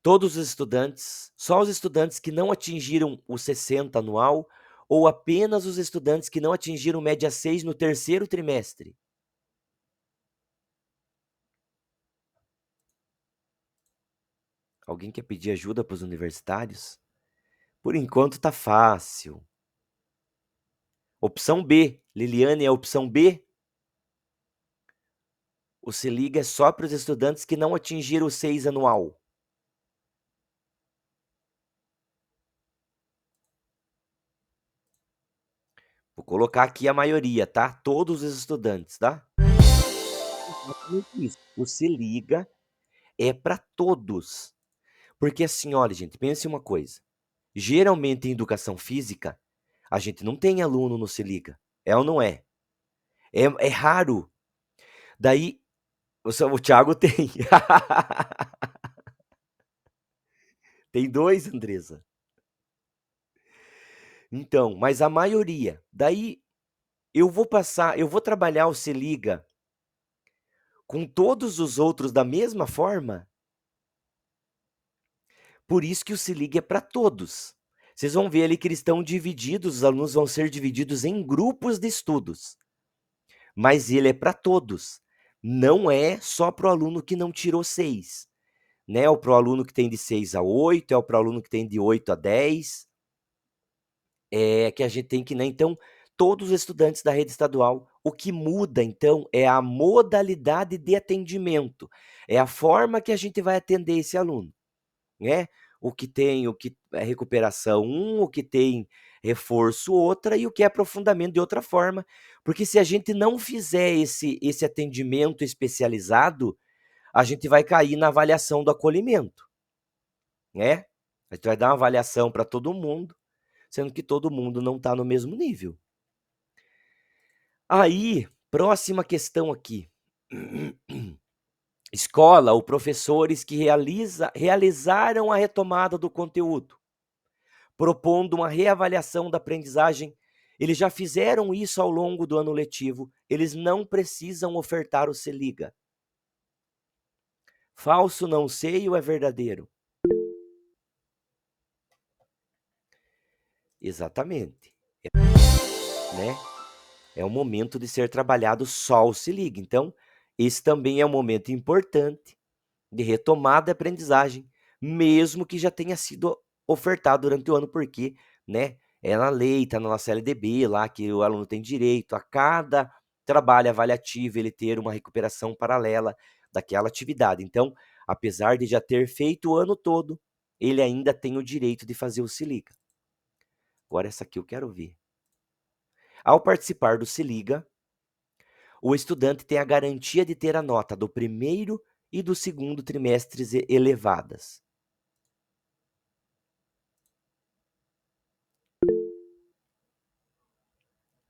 Todos os estudantes, só os estudantes que não atingiram o 60 anual ou apenas os estudantes que não atingiram média 6 no terceiro trimestre? Alguém quer pedir ajuda para os universitários? Por enquanto tá fácil. Opção B. Liliane, é a opção B? O Se Liga é só para os estudantes que não atingiram o 6 anual. Vou colocar aqui a maioria, tá? Todos os estudantes, tá? Isso. O Se Liga é para todos. Porque assim, olha, gente, pense uma coisa. Geralmente em educação física, a gente não tem aluno no Se Liga. É ou não é? É raro. Daí, o Thiago tem. Tem 2, Andresa. Então, mas a maioria. Daí, eu vou trabalhar o Se Liga com todos os outros da mesma forma? Por isso que o Se Liga é para todos. Vocês vão ver ali que eles estão divididos, os alunos vão ser divididos em grupos de estudos. Mas ele é para todos. Não é só para o aluno que não tirou 6. Né? Ou para o aluno que tem de 6 a 8, é para o aluno que tem de 8 a 10. É que a gente tem que, né? Então, todos os estudantes da rede estadual, o que muda, então, é a modalidade de atendimento. É a forma que a gente vai atender esse aluno, né? O que é recuperação o que tem reforço outra e o que é aprofundamento de outra forma. Porque se a gente não fizer esse atendimento especializado, a gente vai cair na avaliação do acolhimento, né? A gente vai dar uma avaliação para todo mundo, sendo que todo mundo não está no mesmo nível. Aí, próxima questão aqui. Escola ou professores que realizaram a retomada do conteúdo, propondo uma reavaliação da aprendizagem. Eles já fizeram isso ao longo do ano letivo, eles não precisam ofertar o Se Liga. Falso, não sei, ou é verdadeiro? Exatamente. Né? É o momento de ser trabalhado só o Se Liga. Então, esse também é um momento importante de retomada da aprendizagem, mesmo que já tenha sido ofertado durante o ano, porque, né, é na lei, está na nossa LDB lá, que o aluno tem direito a cada trabalho avaliativo ele ter uma recuperação paralela daquela atividade. Então, apesar de já ter feito o ano todo, ele ainda tem o direito de fazer o Se Liga. Agora essa aqui eu quero ver. Ao participar do Se Liga, o estudante tem a garantia de ter a nota do primeiro e do segundo trimestres elevadas.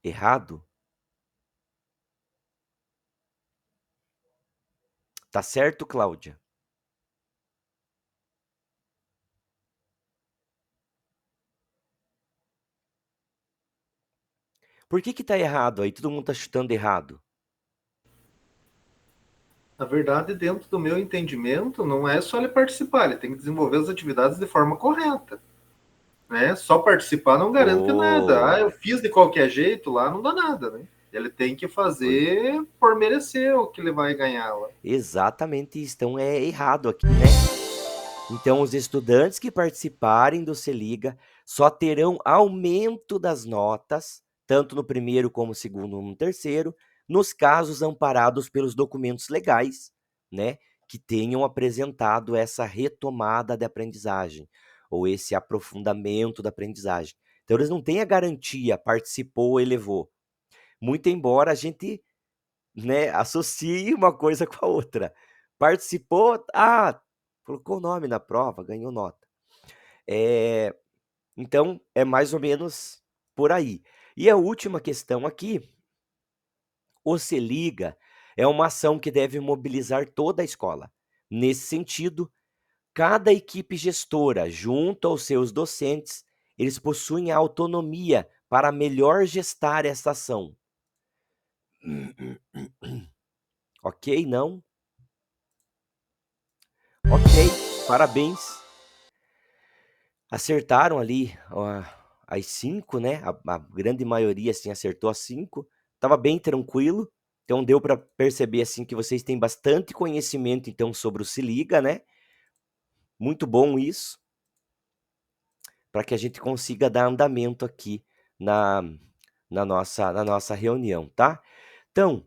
Errado? Tá certo, Cláudia? Por que tá errado aí? Todo mundo tá chutando errado. Na verdade, dentro do meu entendimento, não é só ele participar, ele tem que desenvolver as atividades de forma correta. Né? Só participar não garante nada. Ah, eu fiz de qualquer jeito lá, não dá nada, né? Ele tem que fazer por merecer o que ele vai ganhar lá. Exatamente isso. Então é errado aqui, né? Então, os estudantes que participarem do Se Liga só terão aumento das notas, tanto no primeiro como no segundo ou no terceiro, nos casos amparados pelos documentos legais, né, que tenham apresentado essa retomada da aprendizagem, ou esse aprofundamento da aprendizagem. Então, eles não têm a garantia, participou, elevou. Muito embora a gente, né, associe uma coisa com a outra. Participou, colocou o nome na prova, ganhou nota. Então, é mais ou menos por aí. E a última questão aqui, o Se Liga é uma ação que deve mobilizar toda a escola. Nesse sentido, cada equipe gestora, junto aos seus docentes, eles possuem a autonomia para melhor gestar essa ação. Ok, não? Ok, parabéns. Acertaram ali as 5, né? A grande maioria assim, acertou as 5. Tava bem tranquilo. Então deu para perceber assim que vocês têm bastante conhecimento então sobre o Se Liga, né? Muito bom isso. Para que a gente consiga dar andamento aqui na nossa reunião, tá? Então,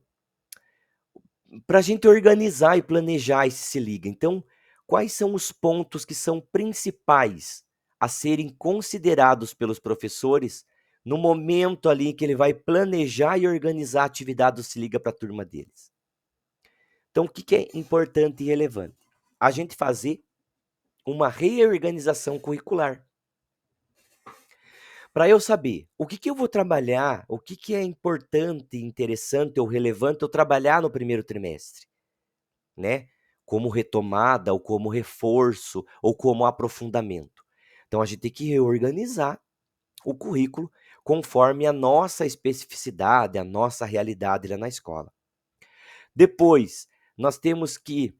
para a gente organizar e planejar esse Se Liga, então, quais são os pontos que são principais a serem considerados pelos professores no momento ali em que ele vai planejar e organizar a atividade do Se Liga para a turma deles? Então, o que é importante e relevante? A gente fazer uma reorganização curricular. Para eu saber o que eu vou trabalhar, o que é importante, interessante ou relevante eu trabalhar no primeiro trimestre, né? Como retomada, ou como reforço, ou como aprofundamento. Então, a gente tem que reorganizar o currículo conforme a nossa especificidade, a nossa realidade lá na escola. Depois, nós temos que,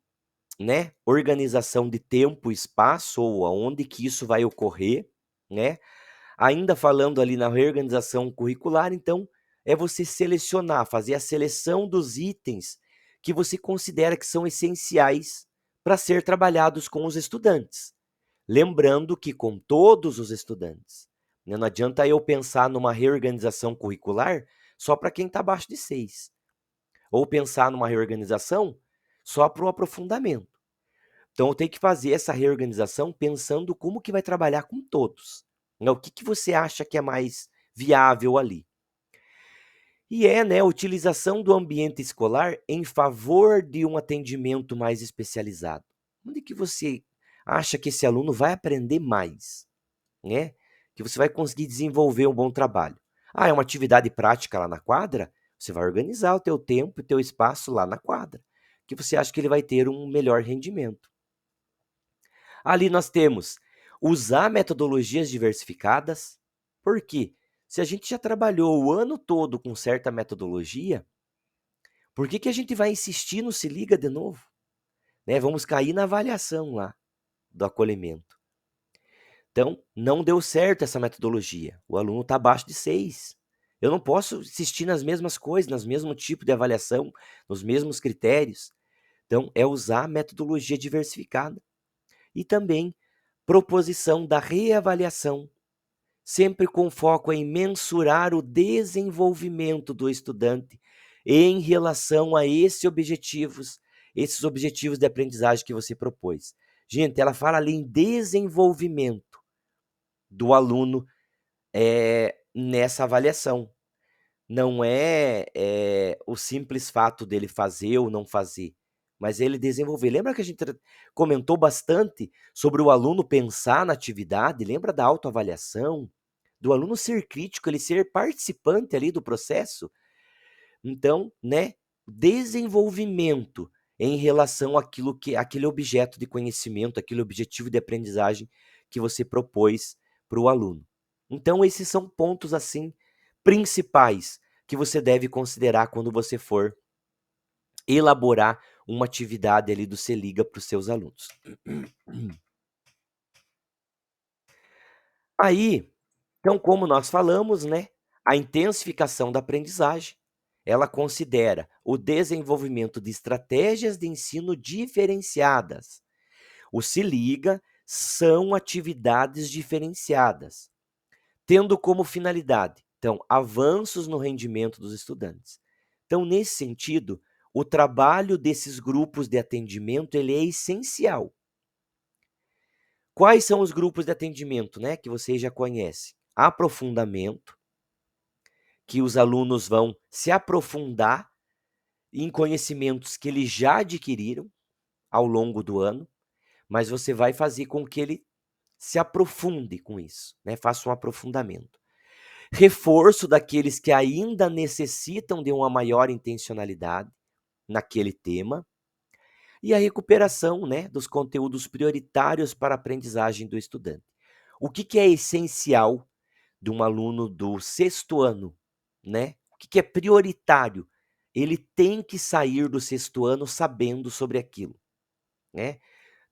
né, organização de tempo e espaço, ou aonde que isso vai ocorrer, né? Ainda falando ali na reorganização curricular, então, é você selecionar, fazer a seleção dos itens que você considera que são essenciais para ser trabalhados com os estudantes. Lembrando que com todos os estudantes. Não adianta eu pensar numa reorganização curricular só para quem está abaixo de 6. Ou pensar numa reorganização só para o aprofundamento. Então, eu tenho que fazer essa reorganização pensando como que vai trabalhar com todos. O que você acha que é mais viável ali? E né, a utilização do ambiente escolar em favor de um atendimento mais especializado. Onde que você acha que esse aluno vai aprender mais? Né? Que você vai conseguir desenvolver um bom trabalho. É uma atividade prática lá na quadra? Você vai organizar o teu tempo e o teu espaço lá na quadra. Que você acha que ele vai ter um melhor rendimento. Ali nós temos usar metodologias diversificadas. Por quê? Se a gente já trabalhou o ano todo com certa metodologia, por que a gente vai insistir no Se Liga de novo? Né? Vamos cair na avaliação lá do acolhimento. Então, não deu certo essa metodologia. O aluno está abaixo de 6. Eu não posso insistir nas mesmas coisas, nos mesmos tipos de avaliação, nos mesmos critérios. Então, é usar a metodologia diversificada. E também proposição da reavaliação, sempre com foco em mensurar o desenvolvimento do estudante em relação a esses objetivos de aprendizagem que você propôs. Gente, ela fala ali em desenvolvimento do aluno nessa avaliação. Não é o simples fato dele fazer ou não fazer, mas ele desenvolver. Lembra que a gente comentou bastante sobre o aluno pensar na atividade? Lembra da autoavaliação? Do aluno ser crítico, ele ser participante ali do processo? Então, né, desenvolvimento em relação aquele objeto de conhecimento, aquele objetivo de aprendizagem que você propôs para o aluno. Então, esses são pontos assim principais que você deve considerar quando você for elaborar uma atividade ali do Se Liga para os seus alunos. Aí, então, como nós falamos, né, a intensificação da aprendizagem, ela considera o desenvolvimento de estratégias de ensino diferenciadas. O Se Liga são atividades diferenciadas, tendo como finalidade, então, avanços no rendimento dos estudantes. Então, nesse sentido, o trabalho desses grupos de atendimento ele é essencial. Quais são os grupos de atendimento, né, que vocês já conhecem? Aprofundamento, que os alunos vão se aprofundar em conhecimentos que eles já adquiriram ao longo do ano, mas você vai fazer com que ele se aprofunde com isso, né? Faça um aprofundamento. Reforço daqueles que ainda necessitam de uma maior intencionalidade naquele tema. E a recuperação, né, dos conteúdos prioritários para a aprendizagem do estudante. O que é essencial de um aluno do 6º ano, né? O que é prioritário? Ele tem que sair do 6º ano sabendo sobre aquilo, né?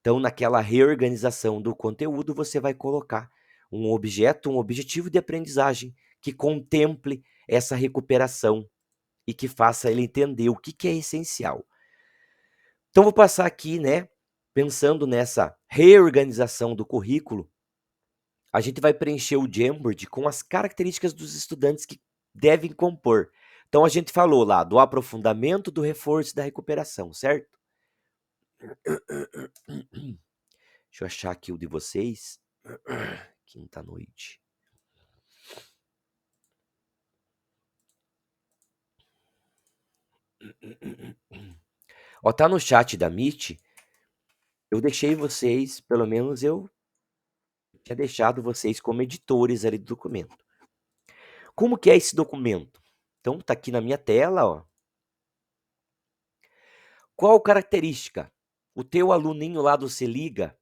Então, naquela reorganização do conteúdo, você vai colocar um objetivo de aprendizagem que contemple essa recuperação e que faça ele entender o que é essencial. Então, vou passar aqui, né, pensando nessa reorganização do currículo, a gente vai preencher o Jamboard com as características dos estudantes que devem compor. Então, a gente falou lá do aprofundamento, do reforço e da recuperação, certo? Deixa eu achar aqui o de vocês. Quinta-noite. Ó, tá no chat da Meet. Eu deixei vocês, pelo menos eu tinha deixado vocês como editores ali do documento. Como que é esse documento? Então, tá aqui na minha tela, ó. Qual característica o teu aluninho lá do Se Liga,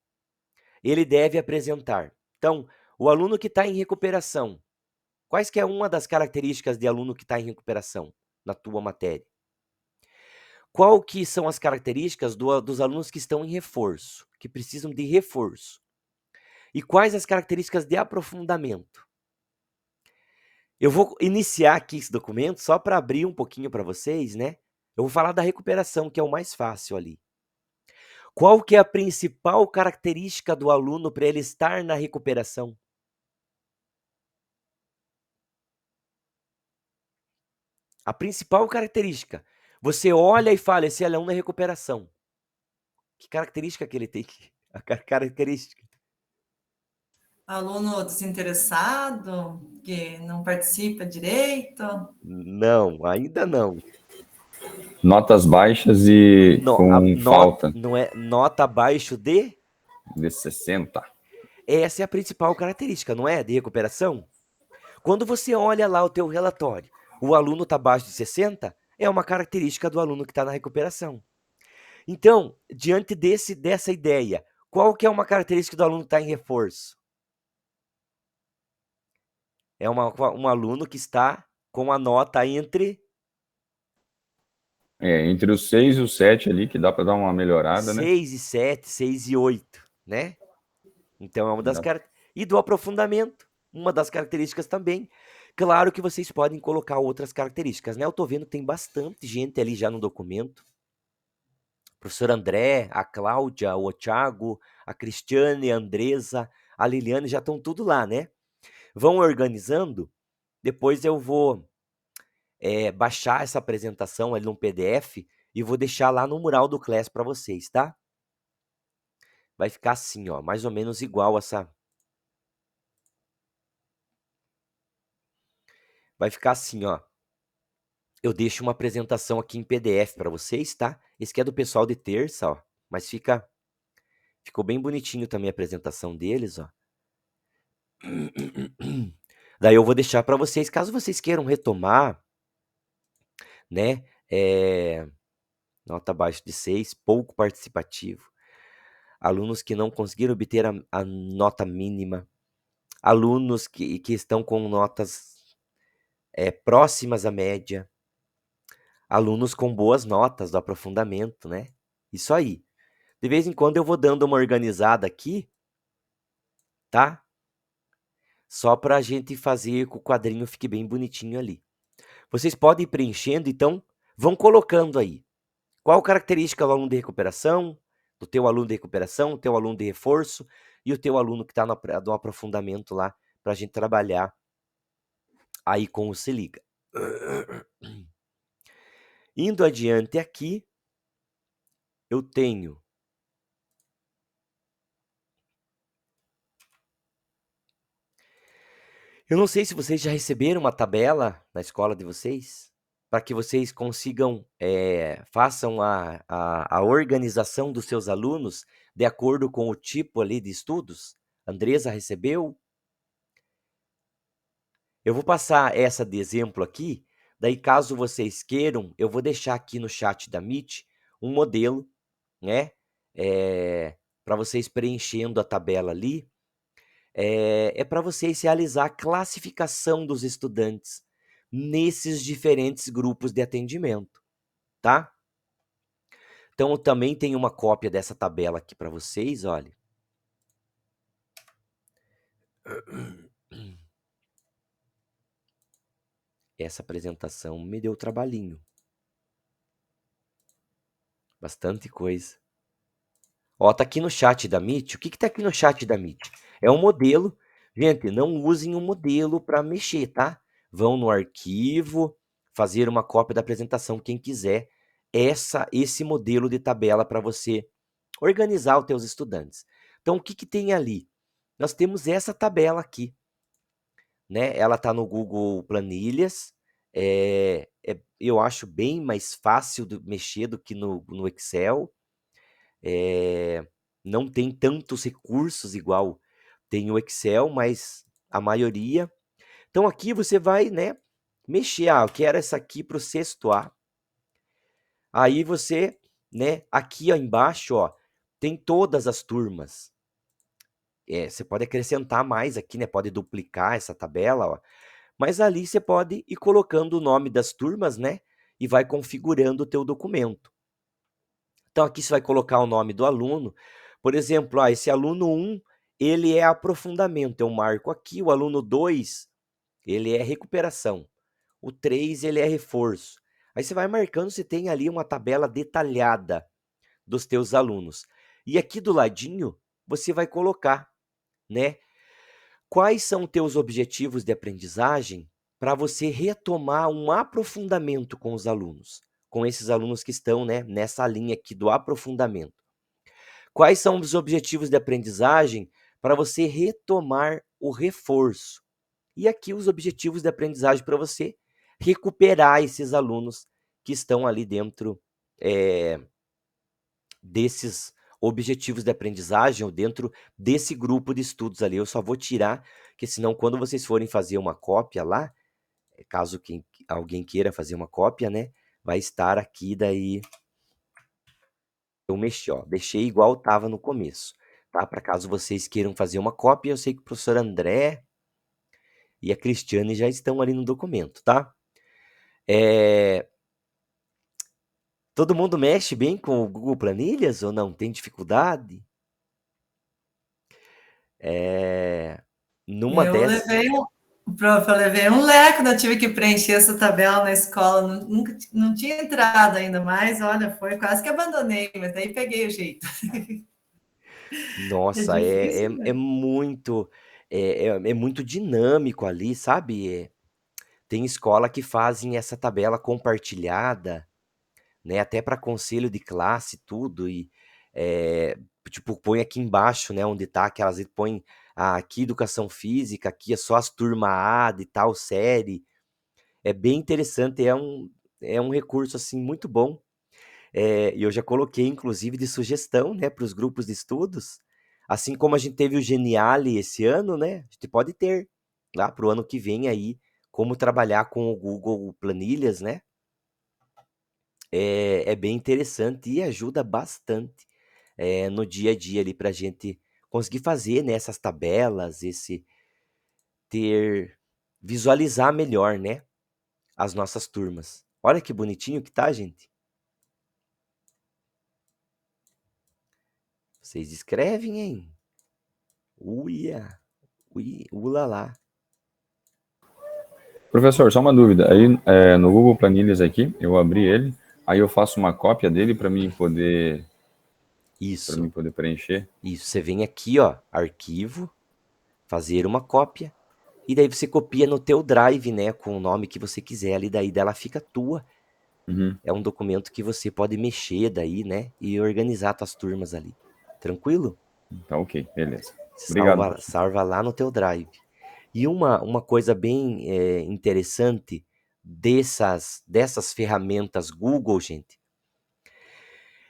ele deve apresentar? Então, o aluno que está em recuperação, quais que é uma das características de aluno que está em recuperação na tua matéria? Qual que são as características dos alunos que estão em reforço, que precisam de reforço? E quais as características de aprofundamento? Eu vou iniciar aqui esse documento só para abrir um pouquinho para vocês, né? Eu vou falar da recuperação, que é o mais fácil ali. Qual que é a principal característica do aluno para ele estar na recuperação? A principal característica. Você olha e fala, esse aluno é recuperação. Que característica que ele tem? A característica. Aluno desinteressado, que não participa direito? Não, ainda não. Notas baixas e com falta. Não é nota abaixo de 60. Essa é a principal característica, não é? De recuperação. Quando você olha lá o teu relatório, o aluno está abaixo de 60, é uma característica do aluno que está na recuperação. Então, diante dessa ideia, qual que é uma característica do aluno que está em reforço? É um aluno que está com a nota entre... Entre os 6 e o 7 ali, que dá para dar uma melhorada, 6 e 7, 6 e 8, né? Então, é uma das características. E do aprofundamento, uma das características também. Claro que vocês podem colocar outras características, né? Eu tô vendo que tem bastante gente ali já no documento. O professor André, a Cláudia, o Thiago, a Cristiane, a Andresa, a Liliane já estão tudo lá, né? Vão organizando. Depois eu vou baixar essa apresentação ali no PDF e vou deixar lá no mural do Class para vocês, tá? Vai ficar assim, ó, mais ou menos igual essa... Vai ficar assim, ó. Eu deixo uma apresentação aqui em PDF para vocês, tá? Esse aqui é do pessoal de terça, ó. Mas ficou bem bonitinho também a apresentação deles, ó. Daí eu vou deixar para vocês, caso vocês queiram retomar, né? nota abaixo de 6, pouco participativo. Alunos que não conseguiram obter a nota mínima. Alunos que estão com notas próximas à média. Alunos com boas notas do aprofundamento, né? Isso aí. De vez em quando eu vou dando uma organizada aqui, tá? Só para a gente fazer que o quadrinho fique bem bonitinho ali. Vocês podem ir preenchendo, então vão colocando aí. Qual característica do aluno de recuperação, do teu aluno de recuperação, do teu aluno de reforço e o teu aluno que está no aprofundamento lá, para a gente trabalhar aí com o Se Liga. Indo adiante aqui, eu tenho eu não sei se vocês já receberam uma tabela na escola de vocês, para que vocês consigam, façam a organização dos seus alunos de acordo com o tipo ali de estudos. Andresa recebeu? Eu vou passar essa de exemplo aqui, daí caso vocês queiram, eu vou deixar aqui no chat da Meet um modelo, né, para vocês preenchendo a tabela ali. É para vocês realizar a classificação dos estudantes nesses diferentes grupos de atendimento, tá? Então, eu também tenho uma cópia dessa tabela aqui para vocês, olha. Essa apresentação me deu trabalhinho. Bastante coisa. Ó, tá aqui no chat da Meet. O que tá aqui no chat da Meet? É um modelo. Gente, não usem o modelo para mexer, tá? Vão no arquivo, fazer uma cópia da apresentação, quem quiser. Esse modelo de tabela para você organizar os teus estudantes. Então, o que tem ali? Nós temos essa tabela aqui, né? Ela tá no Google Planilhas. Eu acho bem mais fácil de mexer do que no Excel. Não tem tantos recursos igual tem o Excel, mas a maioria. Então aqui você vai, né, mexer. Eu quero essa aqui para o 6º A. Aí você, né, aqui ó, embaixo, ó, tem todas as turmas. Você pode acrescentar mais aqui, né? Pode duplicar essa tabela, ó. Mas ali você pode ir colocando o nome das turmas, né? E vai configurando o teu documento. Então aqui você vai colocar o nome do aluno. Por exemplo, esse aluno 1, ele é aprofundamento. Eu marco aqui. O aluno 2, ele é recuperação. O 3, ele é reforço. Aí você vai marcando se tem ali uma tabela detalhada dos teus alunos. E aqui do ladinho, você vai colocar, né? Quais são teus objetivos de aprendizagem para você retomar um aprofundamento com os alunos, com esses alunos que estão, né, nessa linha aqui do aprofundamento. Quais são os objetivos de aprendizagem para você retomar o reforço? E aqui os objetivos de aprendizagem para você recuperar esses alunos que estão ali dentro desses objetivos de aprendizagem ou dentro desse grupo de estudos ali. Eu só vou tirar, porque senão quando vocês forem fazer uma cópia lá, caso alguém queira fazer uma cópia, né, vai estar aqui daí. Eu mexi, ó, deixei igual estava no começo, tá? Para caso vocês queiram fazer uma cópia, eu sei que o professor André e a Cristiane já estão ali no documento, tá? Todo mundo mexe bem com o Google Planilhas ou não? Tem dificuldade? Numa Eu dessas. levei um leque quando eu tive que preencher essa tabela na escola. Não tinha entrado ainda mais, olha, foi quase que abandonei, mas daí peguei o jeito. Nossa, difícil, né? é muito dinâmico ali, sabe? Tem escola que fazem essa tabela compartilhada, né? Até para conselho de classe, tudo, e tipo, põe aqui embaixo, né? Onde tá, que às vezes põe aqui educação física, aqui é só as turma A de tal série. É bem interessante, é um recurso assim muito bom. E eu já coloquei, inclusive, de sugestão, né, para os grupos de estudos. Assim como a gente teve o Geniali esse ano, né? A gente pode ter lá para o ano que vem aí como trabalhar com o Google Planilhas, né? é bem interessante e ajuda bastante no dia a dia ali para a gente conseguir fazer, né, essas tabelas, visualizar melhor, né, as nossas turmas. Olha que bonitinho que tá, gente. Vocês escrevem, hein? Uia, ulalá. Professor, só uma dúvida. Aí no Google Planilhas aqui, eu abri ele, aí eu faço uma cópia dele para mim poder Isso, preencher. isso. Você vem aqui, ó, arquivo, fazer uma cópia, e daí você copia no teu Drive, né, com o nome que você quiser ali, daí dela fica tua. Uhum. É um documento que você pode mexer daí, né, e organizar tuas turmas ali. Tranquilo? Tá ok, beleza. Obrigado. Salva lá no teu Drive. E uma coisa bem interessante dessas ferramentas Google, gente,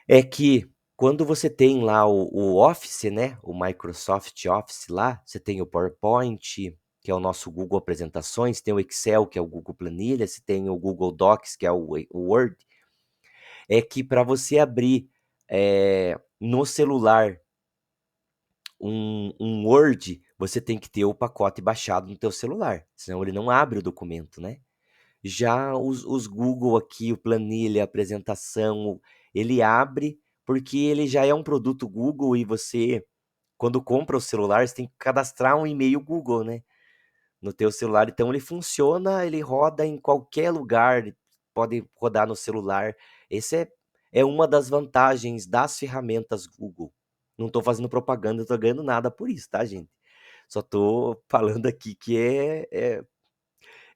é que quando você tem lá o Office, né, o Microsoft Office lá, você tem o PowerPoint, que é o nosso Google Apresentações, tem o Excel, que é o Google Planilhas, você tem o Google Docs, que é o Word, é que para você abrir no celular um Word, você tem que ter o pacote baixado no teu celular, senão ele não abre o documento, né? Já os Google aqui, o Planilha, a apresentação, ele abre porque ele já é um produto Google e você, quando compra o celular, você tem que cadastrar um e-mail Google, né? No teu celular. Então ele funciona, ele roda em qualquer lugar, pode rodar no celular. Esse é uma das vantagens das ferramentas Google. Não estou fazendo propaganda, não estou ganhando nada por isso, tá, gente? Só estou falando aqui que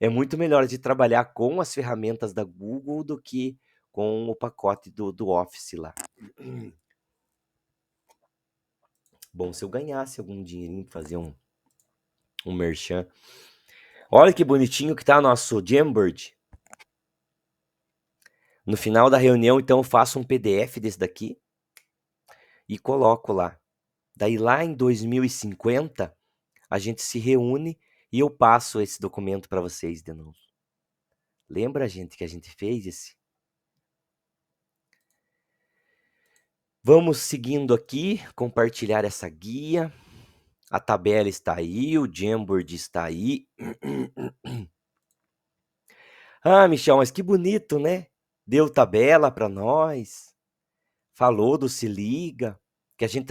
é muito melhor de trabalhar com as ferramentas da Google do que com o pacote do Office lá. Bom, se eu ganhasse algum dinheirinho para fazer um merchan. Olha que bonitinho que tá nosso Jamboard. No final da reunião, então, eu faço um PDF desse daqui e coloco lá. Daí lá em 2050, a gente se reúne e eu passo esse documento para vocês de novo. Lembra, gente, que a gente fez esse? Vamos seguindo aqui, compartilhar essa guia. A tabela está aí, o Jamboard está aí. Ah, Michel, mas que bonito, né? Deu tabela para nós. Falou do Se Liga, que a gente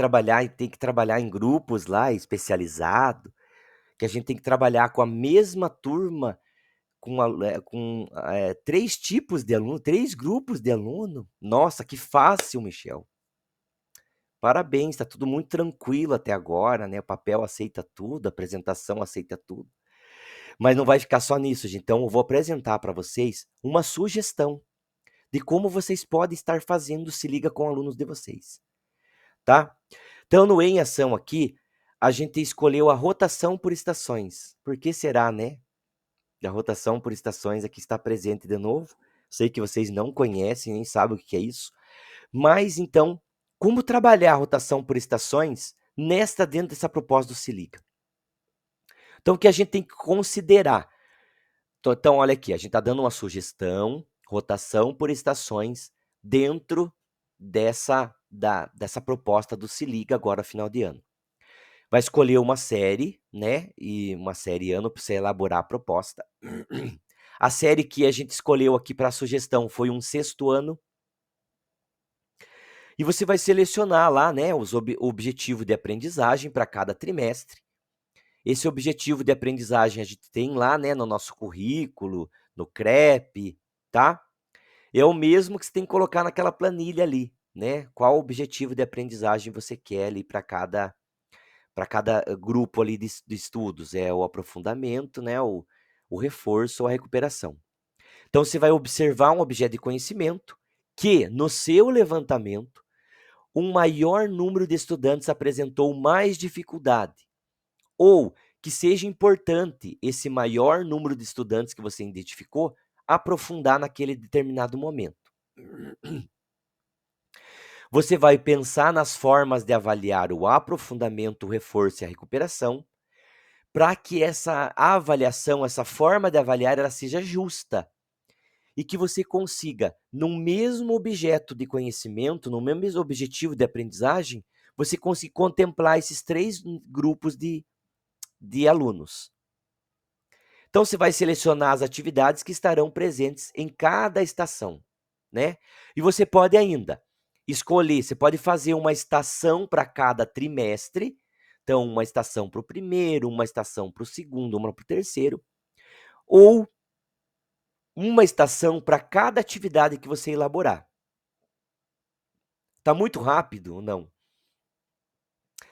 tem que trabalhar em grupos lá, especializado, que a gente tem que trabalhar com a mesma turma, com 3 tipos de aluno, 3 grupos de aluno. Nossa, que fácil, Michel. Parabéns, está tudo muito tranquilo até agora, né? O papel aceita tudo, a apresentação aceita tudo. Mas não vai ficar só nisso, gente. Então eu vou apresentar para vocês uma sugestão de como vocês podem estar fazendo Se Liga com alunos de vocês, tá? Então no Em Ação aqui, a gente escolheu a rotação por estações. Por que será, né? A rotação por estações aqui está presente de novo. Sei que vocês não conhecem, nem sabem o que é isso. Mas então, como trabalhar a rotação por estações dentro dessa proposta do Se Liga? Então, o que a gente tem que considerar? Então, olha aqui, a gente está dando uma sugestão, rotação por estações, dentro dessa proposta do Se Liga agora, final de ano. Vai escolher uma série, né? E uma série ano para você elaborar a proposta. A série que a gente escolheu aqui para a sugestão foi um 6º ano. E você vai selecionar lá, né, o objetivo de aprendizagem para cada trimestre. Esse objetivo de aprendizagem a gente tem lá, né, no nosso currículo, no CREP, tá? É o mesmo que você tem que colocar naquela planilha ali, né? Qual objetivo de aprendizagem você quer ali para cada grupo ali de estudos. É o aprofundamento, né, o reforço ou a recuperação. Então, você vai observar um objeto de conhecimento que, no seu levantamento, um maior número de estudantes apresentou mais dificuldade, ou que seja importante esse maior número de estudantes que você identificou aprofundar naquele determinado momento. Você vai pensar nas formas de avaliar o aprofundamento, o reforço e a recuperação, para que essa avaliação, essa forma de avaliar, ela seja justa e que você consiga, no mesmo objeto de conhecimento, no mesmo objetivo de aprendizagem, você consiga contemplar esses 3 grupos de alunos. Então, você vai selecionar as atividades que estarão presentes em cada estação, né? E você pode ainda escolher, você pode fazer uma estação para cada trimestre. Então, uma estação para o primeiro, uma estação para o segundo, uma para o terceiro, ou uma estação para cada atividade que você elaborar. Tá muito rápido ou não?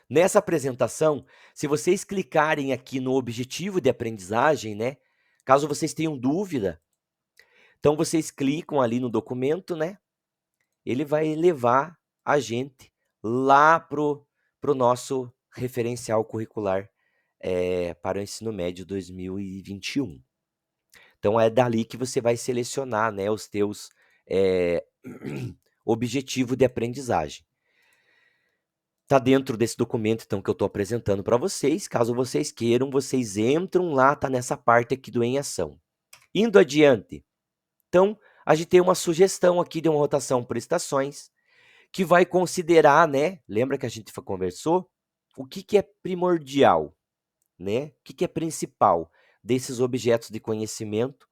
Nessa apresentação, se vocês clicarem aqui no objetivo de aprendizagem, né? Caso vocês tenham dúvida, então vocês clicam ali no documento, né? Ele vai levar a gente lá pro nosso referencial curricular para o ensino médio 2021. Então é dali que você vai selecionar, né, os teus objetivos de aprendizagem. Tá dentro desse documento, então, que eu estou apresentando para vocês. Caso vocês queiram, vocês entram lá, tá nessa parte aqui do Em Ação. Indo adiante, então, a gente tem uma sugestão aqui de uma rotação por estações, que vai considerar, né, lembra que a gente conversou? O que é primordial, né? O que é principal desses objetos de conhecimento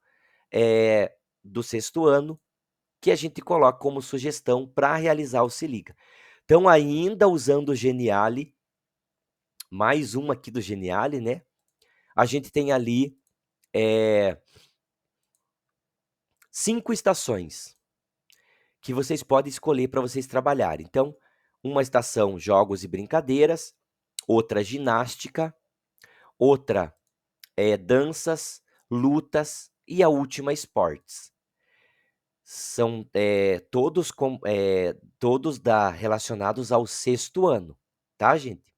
do 6º ano, que a gente coloca como sugestão para realizar o Se Liga. Então, ainda usando o Geniali, mais uma aqui do Geniali, né? A gente tem ali 5 estações que vocês podem escolher para vocês trabalharem. Então, uma estação jogos e brincadeiras, outra ginástica, outra danças, lutas e a última esportes. São todos relacionados ao 6º ano, tá, gente?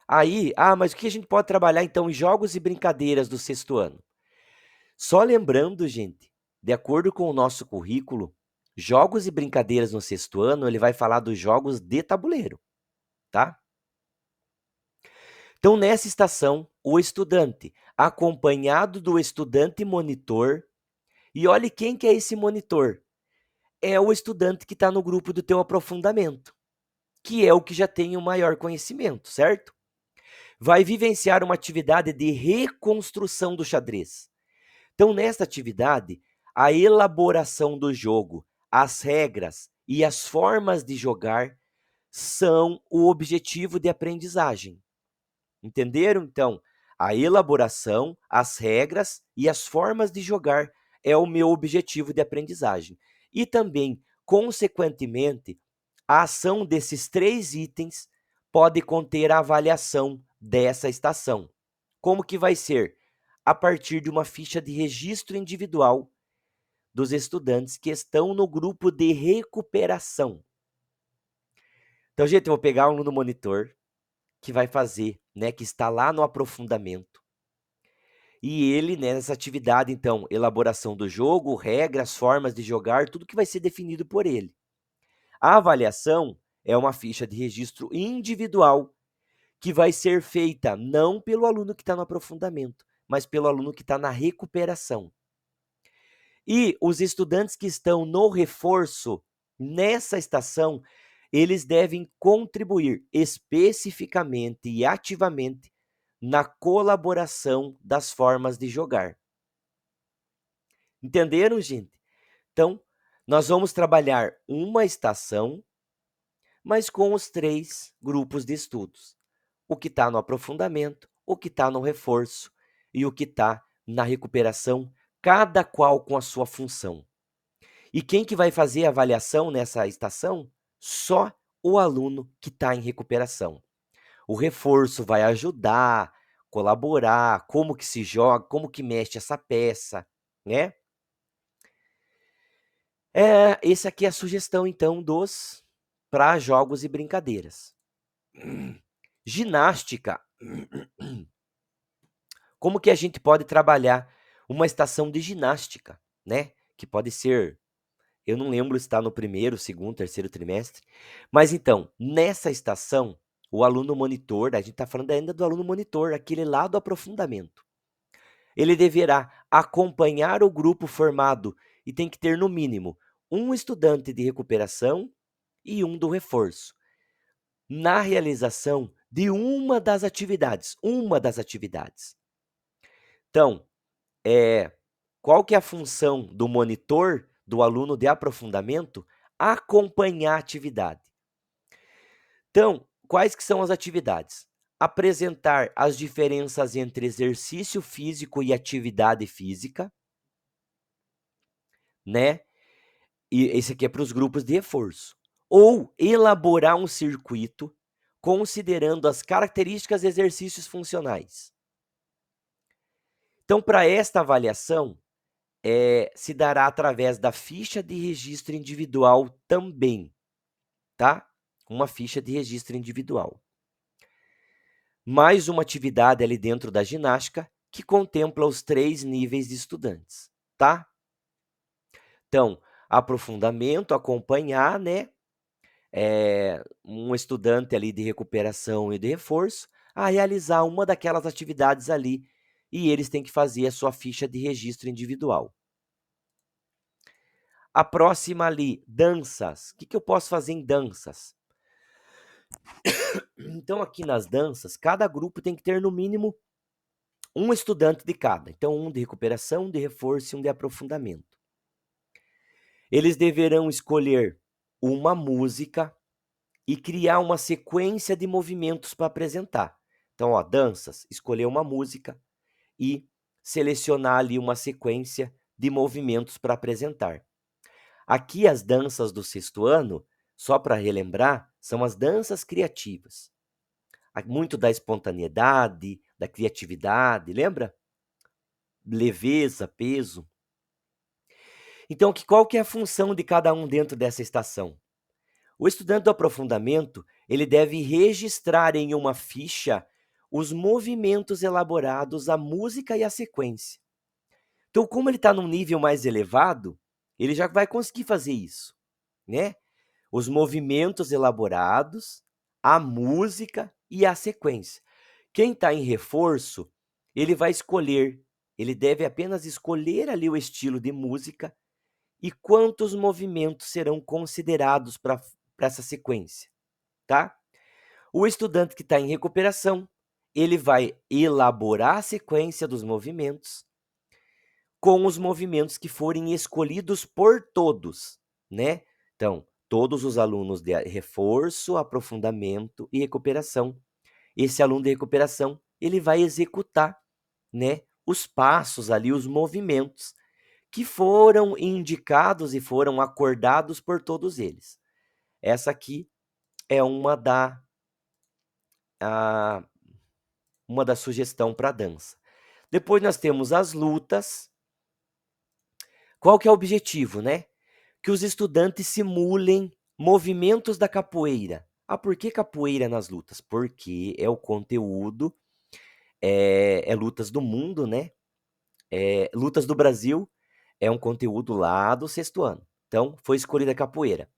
Aí, mas o que a gente pode trabalhar, então, em jogos e brincadeiras do 6º ano? Só lembrando, gente, de acordo com o nosso currículo, jogos e brincadeiras no 6º ano, ele vai falar dos jogos de tabuleiro, tá? Então, nessa estação, o estudante, acompanhado do estudante monitor, e olhe quem que é esse monitor. É o estudante que está no grupo do teu aprofundamento, que é o que já tem o maior conhecimento, certo? Vai vivenciar uma atividade de reconstrução do xadrez. Então, nesta atividade, a elaboração do jogo, as regras e as formas de jogar são o objetivo de aprendizagem. Entenderam? Então, a elaboração, as regras e as formas de jogar é o meu objetivo de aprendizagem. E também, consequentemente, a ação desses 3 itens pode conter a avaliação dessa estação. Como que vai ser? A partir de uma ficha de registro individual dos estudantes que estão no grupo de recuperação. Então, gente, eu vou pegar um no monitor que vai fazer, né, que está lá no aprofundamento. E ele, né, nessa atividade, então, elaboração do jogo, regras, formas de jogar, tudo que vai ser definido por ele. A avaliação é uma ficha de registro individual que vai ser feita não pelo aluno que está no aprofundamento, mas pelo aluno que está na recuperação. E os estudantes que estão no reforço, nessa estação, eles devem contribuir especificamente e ativamente na colaboração das formas de jogar. Entenderam, gente? Então, nós vamos trabalhar uma estação, mas com os 3 grupos de estudos. O que está no aprofundamento, o que está no reforço e o que está na recuperação, cada qual com a sua função. E quem que vai fazer a avaliação nessa estação? Só o aluno que está em recuperação. O reforço vai ajudar, colaborar, como que se joga, como que mexe essa peça, né? Essa aqui é a sugestão, então, para jogos e brincadeiras. Ginástica. Como que a gente pode trabalhar uma estação de ginástica, né? Que pode ser, eu não lembro se está no 1º, 2º, 3º trimestre, mas então, nessa estação, o aluno monitor, a gente está falando ainda do aluno monitor, aquele lá do aprofundamento. ele deverá acompanhar o grupo formado e tem que ter, no mínimo, um estudante de recuperação e um do reforço, na realização de uma das atividades. Então, qual que é a função do monitor, do aluno de aprofundamento? Acompanhar a atividade. Então, quais que são as atividades? Apresentar as diferenças entre exercício físico e atividade física, né? E esse aqui é para os grupos de reforço. Ou elaborar um circuito considerando as características de exercícios funcionais. Então, para esta avaliação, se dará através da ficha de registro individual também, tá? Uma ficha de registro individual. Mais uma atividade ali dentro da ginástica que contempla os 3 níveis de estudantes, tá? Então, aprofundamento, acompanhar, né? Um estudante ali de recuperação e de reforço a realizar uma daquelas atividades ali e eles têm que fazer a sua ficha de registro individual. A próxima ali, danças. O que eu posso fazer em danças? Então, aqui nas danças, cada grupo tem que ter no mínimo um estudante de cada. Então, um de recuperação, um de reforço e um de aprofundamento. Eles deverão escolher uma música e criar uma sequência de movimentos para apresentar. Então, danças, escolher uma música e selecionar ali uma sequência de movimentos para apresentar. Aqui as danças do 6º ano, só para relembrar, são as danças criativas. Muito da espontaneidade, da criatividade, lembra? Leveza, peso. Então, qual que é a função de cada um dentro dessa estação? O estudante do aprofundamento, ele deve registrar em uma ficha os movimentos elaborados, a música e a sequência. Então, como ele está num nível mais elevado, ele já vai conseguir fazer isso, né? Os movimentos elaborados, a música e a sequência. Quem está em reforço, ele vai escolher, ele deve apenas escolher ali o estilo de música e quantos movimentos serão considerados para essa sequência, tá? O estudante que está em recuperação, ele vai elaborar a sequência dos movimentos com os movimentos que forem escolhidos por todos, né? Então, todos os alunos de reforço, aprofundamento e recuperação. Esse aluno de recuperação, ele vai executar, né, os passos ali, os movimentos que foram indicados e foram acordados por todos eles. Essa aqui é uma da sugestão para dança. Depois nós temos as lutas. Qual que é o objetivo, né? Que os estudantes simulem movimentos da capoeira. Por que capoeira nas lutas? Porque é o conteúdo, lutas do mundo, né? Lutas do Brasil é um conteúdo lá do 6º ano. Então, foi escolhida a capoeira.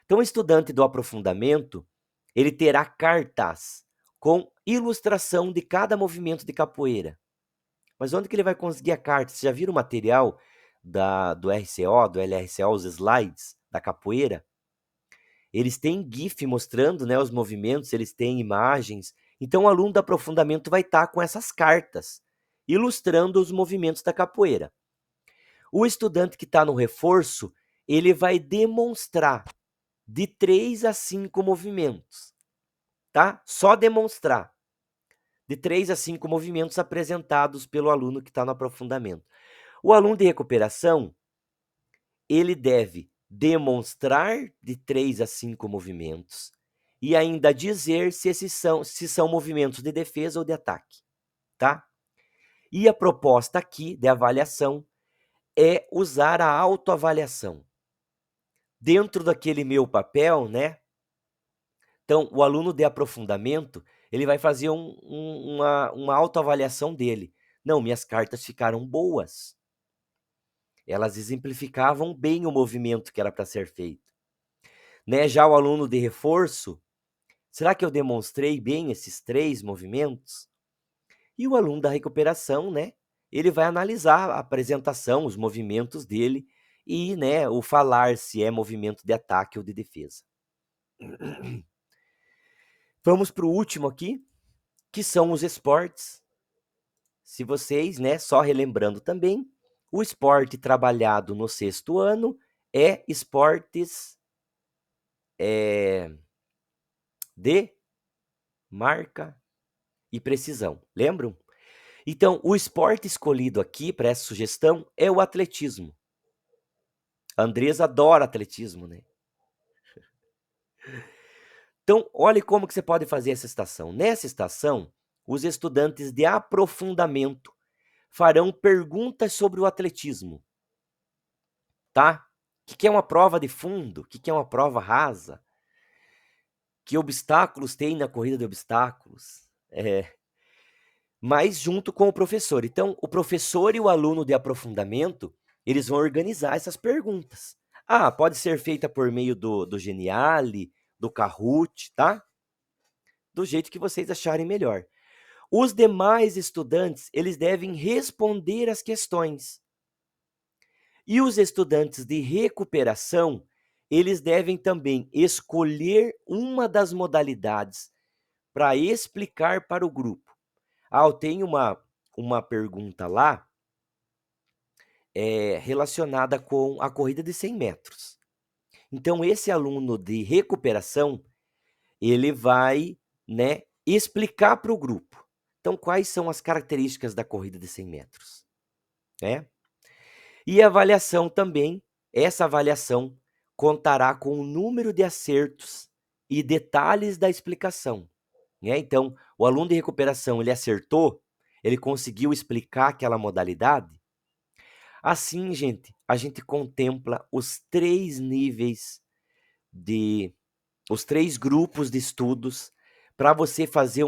Então, o estudante do aprofundamento, ele terá cartas com ilustração de cada movimento de capoeira. Mas onde que ele vai conseguir a carta? Vocês já viram o material do RCO, do LRCO, os slides da capoeira? Eles têm GIF mostrando, né, os movimentos, eles têm imagens. Então, o aluno do aprofundamento vai estar com essas cartas, ilustrando os movimentos da capoeira. O estudante que está no reforço, ele vai demonstrar de 3 a 5 movimentos, tá? Só demonstrar. De 3 a 5 movimentos apresentados pelo aluno que está no aprofundamento. O aluno de recuperação, ele deve demonstrar de 3 a 5 movimentos e ainda dizer se são movimentos de defesa ou de ataque, tá? E a proposta aqui de avaliação é usar a autoavaliação. Dentro daquele meu papel, né? Então, o aluno de aprofundamento, ele vai fazer uma autoavaliação dele. Não, minhas cartas ficaram boas. Elas exemplificavam bem o movimento que era para ser feito. Né? Já o aluno de reforço, será que eu demonstrei bem esses 3 movimentos? E o aluno da recuperação, né? ele vai analisar a apresentação, os movimentos dele e, né, o falar se é movimento de ataque ou de defesa. Vamos para o último aqui, que são os esportes. Se vocês, né, só relembrando também, o esporte trabalhado no 6º ano é esportes de marca e precisão. Lembram? Então, o esporte escolhido aqui para essa sugestão é o atletismo. A Andresa adora atletismo, né? Então, olhe como que você pode fazer essa estação. Nessa estação, os estudantes de aprofundamento farão perguntas sobre o atletismo, tá? O que é uma prova de fundo? O que é uma prova rasa? Que obstáculos tem na corrida de obstáculos? Mas junto com o professor. Então, o professor e o aluno de aprofundamento, eles vão organizar essas perguntas. Pode ser feita por meio do Geniali, do Kahoot, tá? Do jeito que vocês acharem melhor. Os demais estudantes, eles devem responder as questões. E os estudantes de recuperação, eles devem também escolher uma das modalidades para explicar para o grupo. Eu tenho uma pergunta lá relacionada com a corrida de 100 metros. Então, esse aluno de recuperação, ele vai, né, explicar para o grupo. Então, quais são as características da corrida de 100 metros? Né? E a avaliação também, essa avaliação contará com o número de acertos e detalhes da explicação. Né? Então, o aluno de recuperação, ele acertou, ele conseguiu explicar aquela modalidade. Assim, gente, a gente contempla os 3 níveis os 3 grupos de estudos para você fazer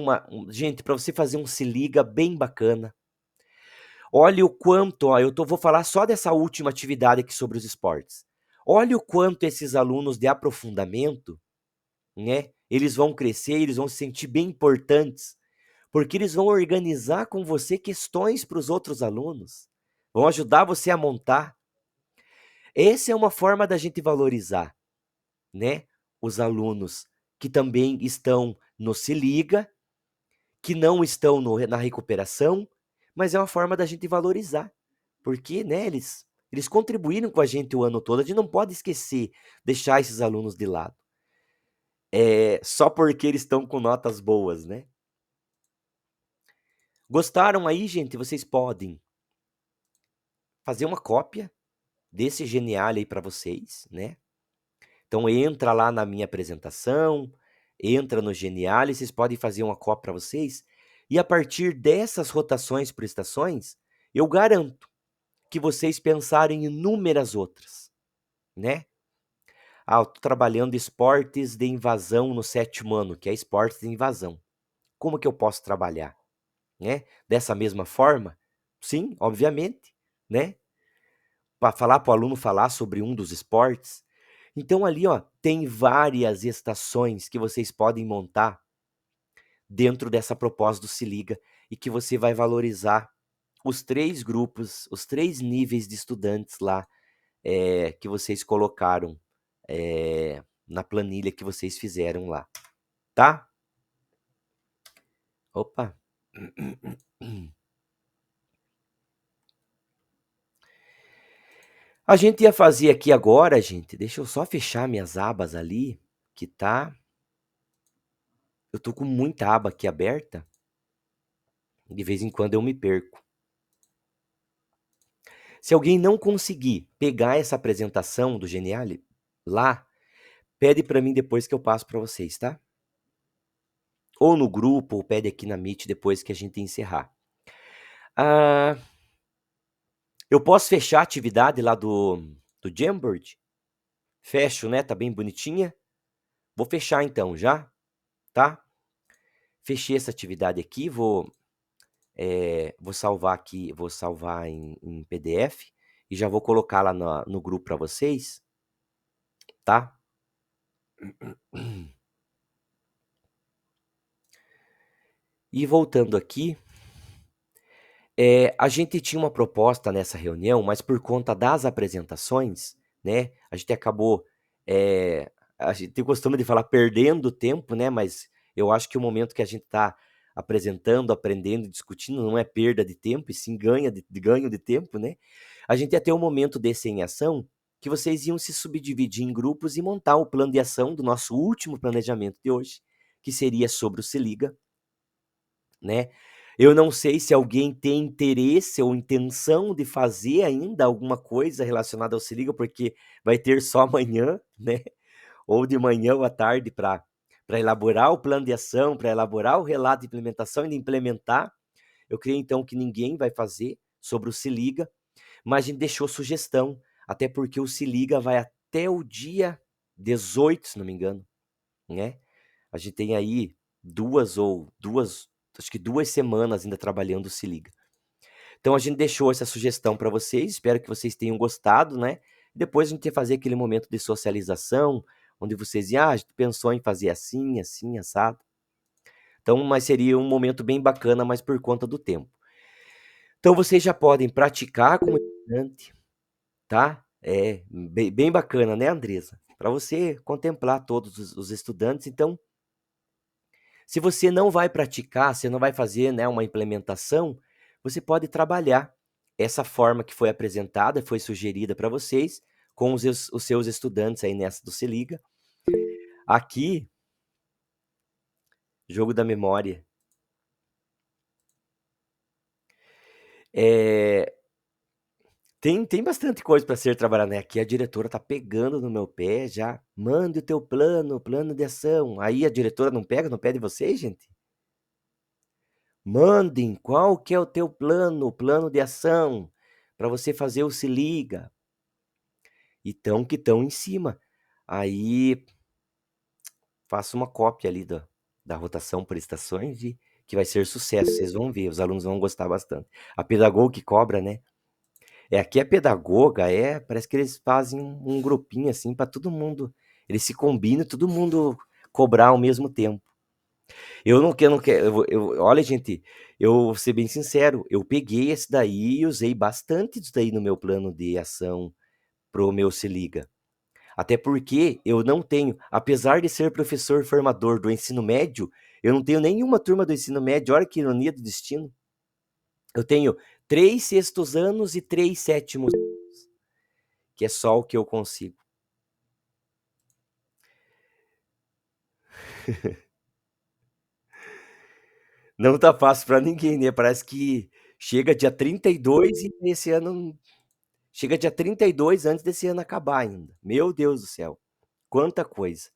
para você fazer um se liga bem bacana. Olha o quanto, vou falar só dessa última atividade aqui sobre os esportes. Olha o quanto esses alunos de aprofundamento, né, eles vão crescer, eles vão se sentir bem importantes, porque eles vão organizar com você questões para os outros alunos, vão ajudar você a montar. Essa é uma forma da gente valorizar, né, os alunos que também estão no Se Liga, que não estão na recuperação, mas é uma forma da gente valorizar, porque, né, eles contribuíram com a gente o ano todo, a gente não pode esquecer, deixar esses alunos de lado. Só porque eles estão com notas boas, né? Gostaram aí, gente? Vocês podem fazer uma cópia desse Geniali aí para vocês, né? Então entra lá na minha apresentação, entra no Geniali, vocês podem fazer uma cópia para vocês, e a partir dessas rotações por estações, eu garanto que vocês pensarem em inúmeras outras, né? Eu estou trabalhando esportes de invasão no 7º ano, que é esportes de invasão. Como que eu posso trabalhar? Né? Dessa mesma forma? Sim, obviamente, né? Para falar para o aluno falar sobre um dos esportes. Então ali, tem várias estações que vocês podem montar dentro dessa proposta do Se Liga e que você vai valorizar os 3 grupos, os 3 níveis de estudantes lá que vocês colocaram na planilha que vocês fizeram lá, tá? Opa! A gente ia fazer aqui agora, gente, deixa eu só fechar minhas abas ali, que tá... Eu tô com muita aba aqui aberta, de vez em quando eu me perco. Se alguém não conseguir pegar essa apresentação do Geniali lá, pede para mim depois que eu passo para vocês, tá? Ou no grupo, ou pede aqui na Meet depois que a gente encerrar. Eu posso fechar a atividade lá do Jamboard? Fecho, né? Tá bem bonitinha. Vou fechar então já, tá? Fechei essa atividade aqui, vou salvar aqui, vou salvar em PDF e já vou colocar lá no grupo para vocês, tá? E voltando aqui, A gente tinha uma proposta nessa reunião, mas por conta das apresentações, né, a gente acabou, a gente tem o costume de falar perdendo tempo, né, mas eu acho que o momento que a gente está apresentando, aprendendo, discutindo, não é perda de tempo, e sim ganho de tempo, né? A gente ia ter um momento desse em ação que vocês iam se subdividir em grupos e montar o plano de ação do nosso último planejamento de hoje, que seria sobre o Se Liga, né? Eu não sei se alguém tem interesse ou intenção de fazer ainda alguma coisa relacionada ao Se Liga, porque vai ter só amanhã, né? Ou de manhã ou à tarde para elaborar o plano de ação, para elaborar o relato de implementação e de implementar. Eu creio, então, que ninguém vai fazer sobre o Se Liga, mas a gente deixou sugestão, até porque o Se Liga vai até o dia 18, se não me engano, né? A gente tem aí acho que 2 semanas ainda trabalhando o Se Liga. Então a gente deixou essa sugestão para vocês, espero que vocês tenham gostado, né? Depois a gente ia fazer aquele momento de socialização, onde vocês iam, a gente pensou em fazer assim, assim, assado. Então, mas seria um momento bem bacana, mas por conta do tempo. Então vocês já podem praticar como estudante, tá? É bem bacana, né, Andresa? Para você contemplar todos os estudantes. Então, se você não vai praticar, você não vai fazer, né, uma implementação, você pode trabalhar essa forma que foi apresentada, foi sugerida para vocês, com os seus estudantes aí nessa do Se Liga. Aqui, jogo da memória. Tem bastante coisa para ser trabalhada, né? Aqui a diretora tá pegando no meu pé já. Mande o teu plano de ação. Aí a diretora não pega no pé de vocês, gente? Mandem qual que é o teu plano de ação para você fazer o Se Liga. E que estão em cima. Aí faço uma cópia ali da rotação por estações e que vai ser sucesso. Vocês vão ver, os alunos vão gostar bastante. A pedagoga que cobra, né? Aqui a pedagoga parece que eles fazem um grupinho assim para todo mundo. Eles se combinam, todo mundo cobrar ao mesmo tempo. Eu não quero. Olha, gente, eu vou ser bem sincero, eu peguei esse daí e usei bastante disso daí no meu plano de ação pro meu Se Liga. Até porque eu não tenho, apesar de ser professor formador do ensino médio, eu não tenho nenhuma turma do ensino médio. Olha que ironia do destino. Eu tenho 3 sextos anos e 3 sétimos anos, que é só o que eu consigo. Não tá fácil para ninguém, né? Parece que chega dia 32 e esse ano chega dia 32 antes desse ano acabar ainda. Meu Deus do céu, quanta coisa.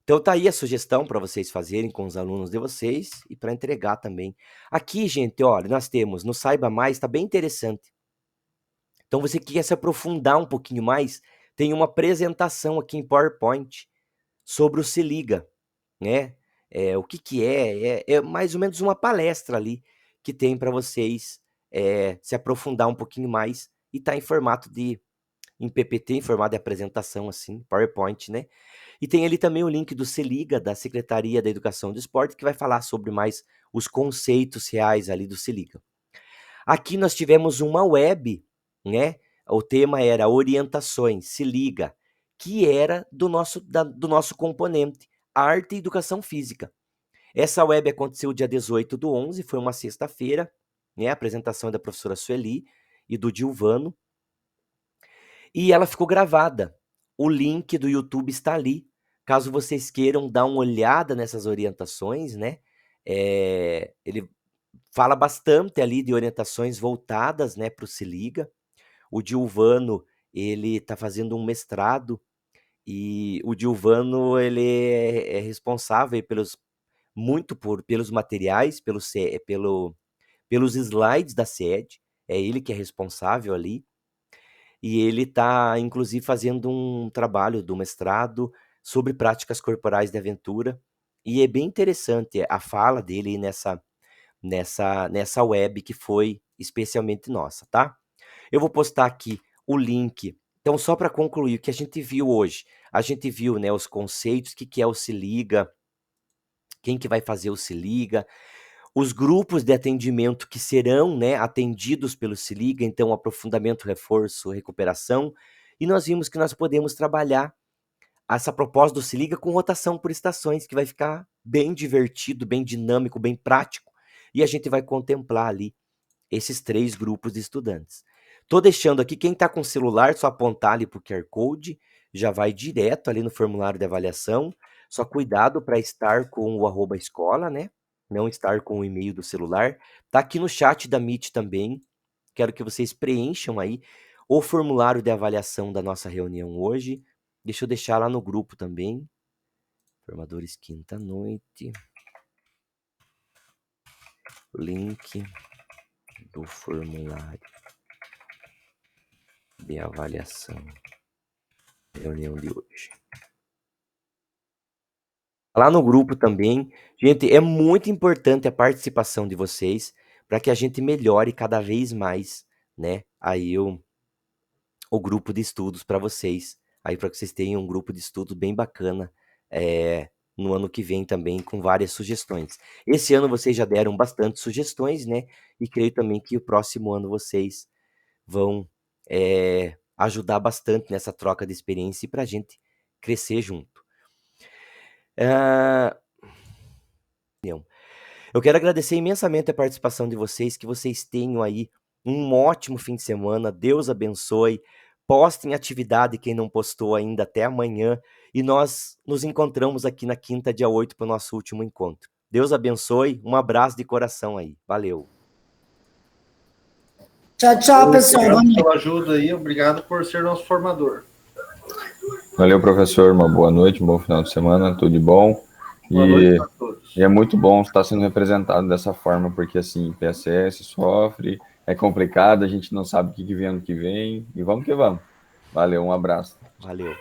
Então tá aí a sugestão para vocês fazerem com os alunos de vocês e para entregar também. Aqui, gente, olha, nós temos no Saiba Mais, tá bem interessante. Então você que quer se aprofundar um pouquinho mais, tem uma apresentação aqui em PowerPoint sobre o Se Liga, né? O que é mais ou menos uma palestra ali que tem para vocês se aprofundar um pouquinho mais e tá em formato em PPT, em formato de apresentação assim, PowerPoint, né? E tem ali também o link do Se Liga, da Secretaria da Educação e do Esporte, que vai falar sobre mais os conceitos reais ali do Se Liga. Aqui nós tivemos uma web, né? O tema era orientações, Se Liga, que era do nosso componente, arte e educação física. Essa web aconteceu dia 18/11, foi uma sexta-feira, né? A apresentação da professora Sueli e do Dilvano. E ela ficou gravada. O link do YouTube está ali. Caso vocês queiram dar uma olhada nessas orientações, né? Ele fala bastante ali de orientações voltadas, né, para o Se Liga. O Dilvano, ele está fazendo um mestrado e o Dilvano, ele é responsável pelos materiais, pelos slides da SED. É ele que é responsável ali. E ele está, inclusive, fazendo um trabalho do mestrado sobre práticas corporais de aventura. E é bem interessante a fala dele nessa web que foi especialmente nossa, tá? Eu vou postar aqui o link. Então, só para concluir, o que a gente viu hoje? A gente viu, né, os conceitos, o que é o Se Liga, quem que vai fazer o Se Liga, os grupos de atendimento que serão, né, atendidos pelo Se Liga, então aprofundamento, reforço, recuperação, e nós vimos que nós podemos trabalhar essa proposta do Se Liga com rotação por estações, que vai ficar bem divertido, bem dinâmico, bem prático, e a gente vai contemplar ali esses 3 grupos de estudantes. Tô deixando aqui, quem está com celular, só apontar ali para o QR Code, já vai direto ali no formulário de avaliação, só cuidado para estar com o @escola, né? Não estar com o e-mail do celular. Tá aqui no chat da Meet também, quero que vocês preencham aí o formulário de avaliação da nossa reunião hoje. Deixa eu deixar lá no grupo também. Formadores quinta-noite. Link do formulário de avaliação. Reunião de hoje. Lá no grupo também. Gente, é muito importante a participação de vocês para que a gente melhore cada vez mais, né? Aí o grupo de estudos para vocês. Aí para que vocês tenham um grupo de estudos bem bacana no ano que vem também, com várias sugestões. Esse ano vocês já deram bastante sugestões, né? E creio também que o próximo ano vocês vão ajudar bastante nessa troca de experiência e para a gente crescer junto. Eu quero agradecer imensamente a participação de vocês, que vocês tenham aí um ótimo fim de semana, Deus abençoe, postem atividade quem não postou ainda até amanhã, e nós nos encontramos aqui na quinta, dia 8, para o nosso último encontro. Deus abençoe, um abraço de coração aí, valeu. Tchau, tchau, pessoal. Obrigado pela ajuda aí, obrigado por ser nosso formador. Valeu, professor, uma boa noite, um bom final de semana, tudo de bom. Boa noite a todos. E é muito bom estar sendo representado dessa forma, porque assim, PSS sofre, é complicado, a gente não sabe o que vem ano que vem, e vamos que vamos. Valeu, um abraço. Valeu.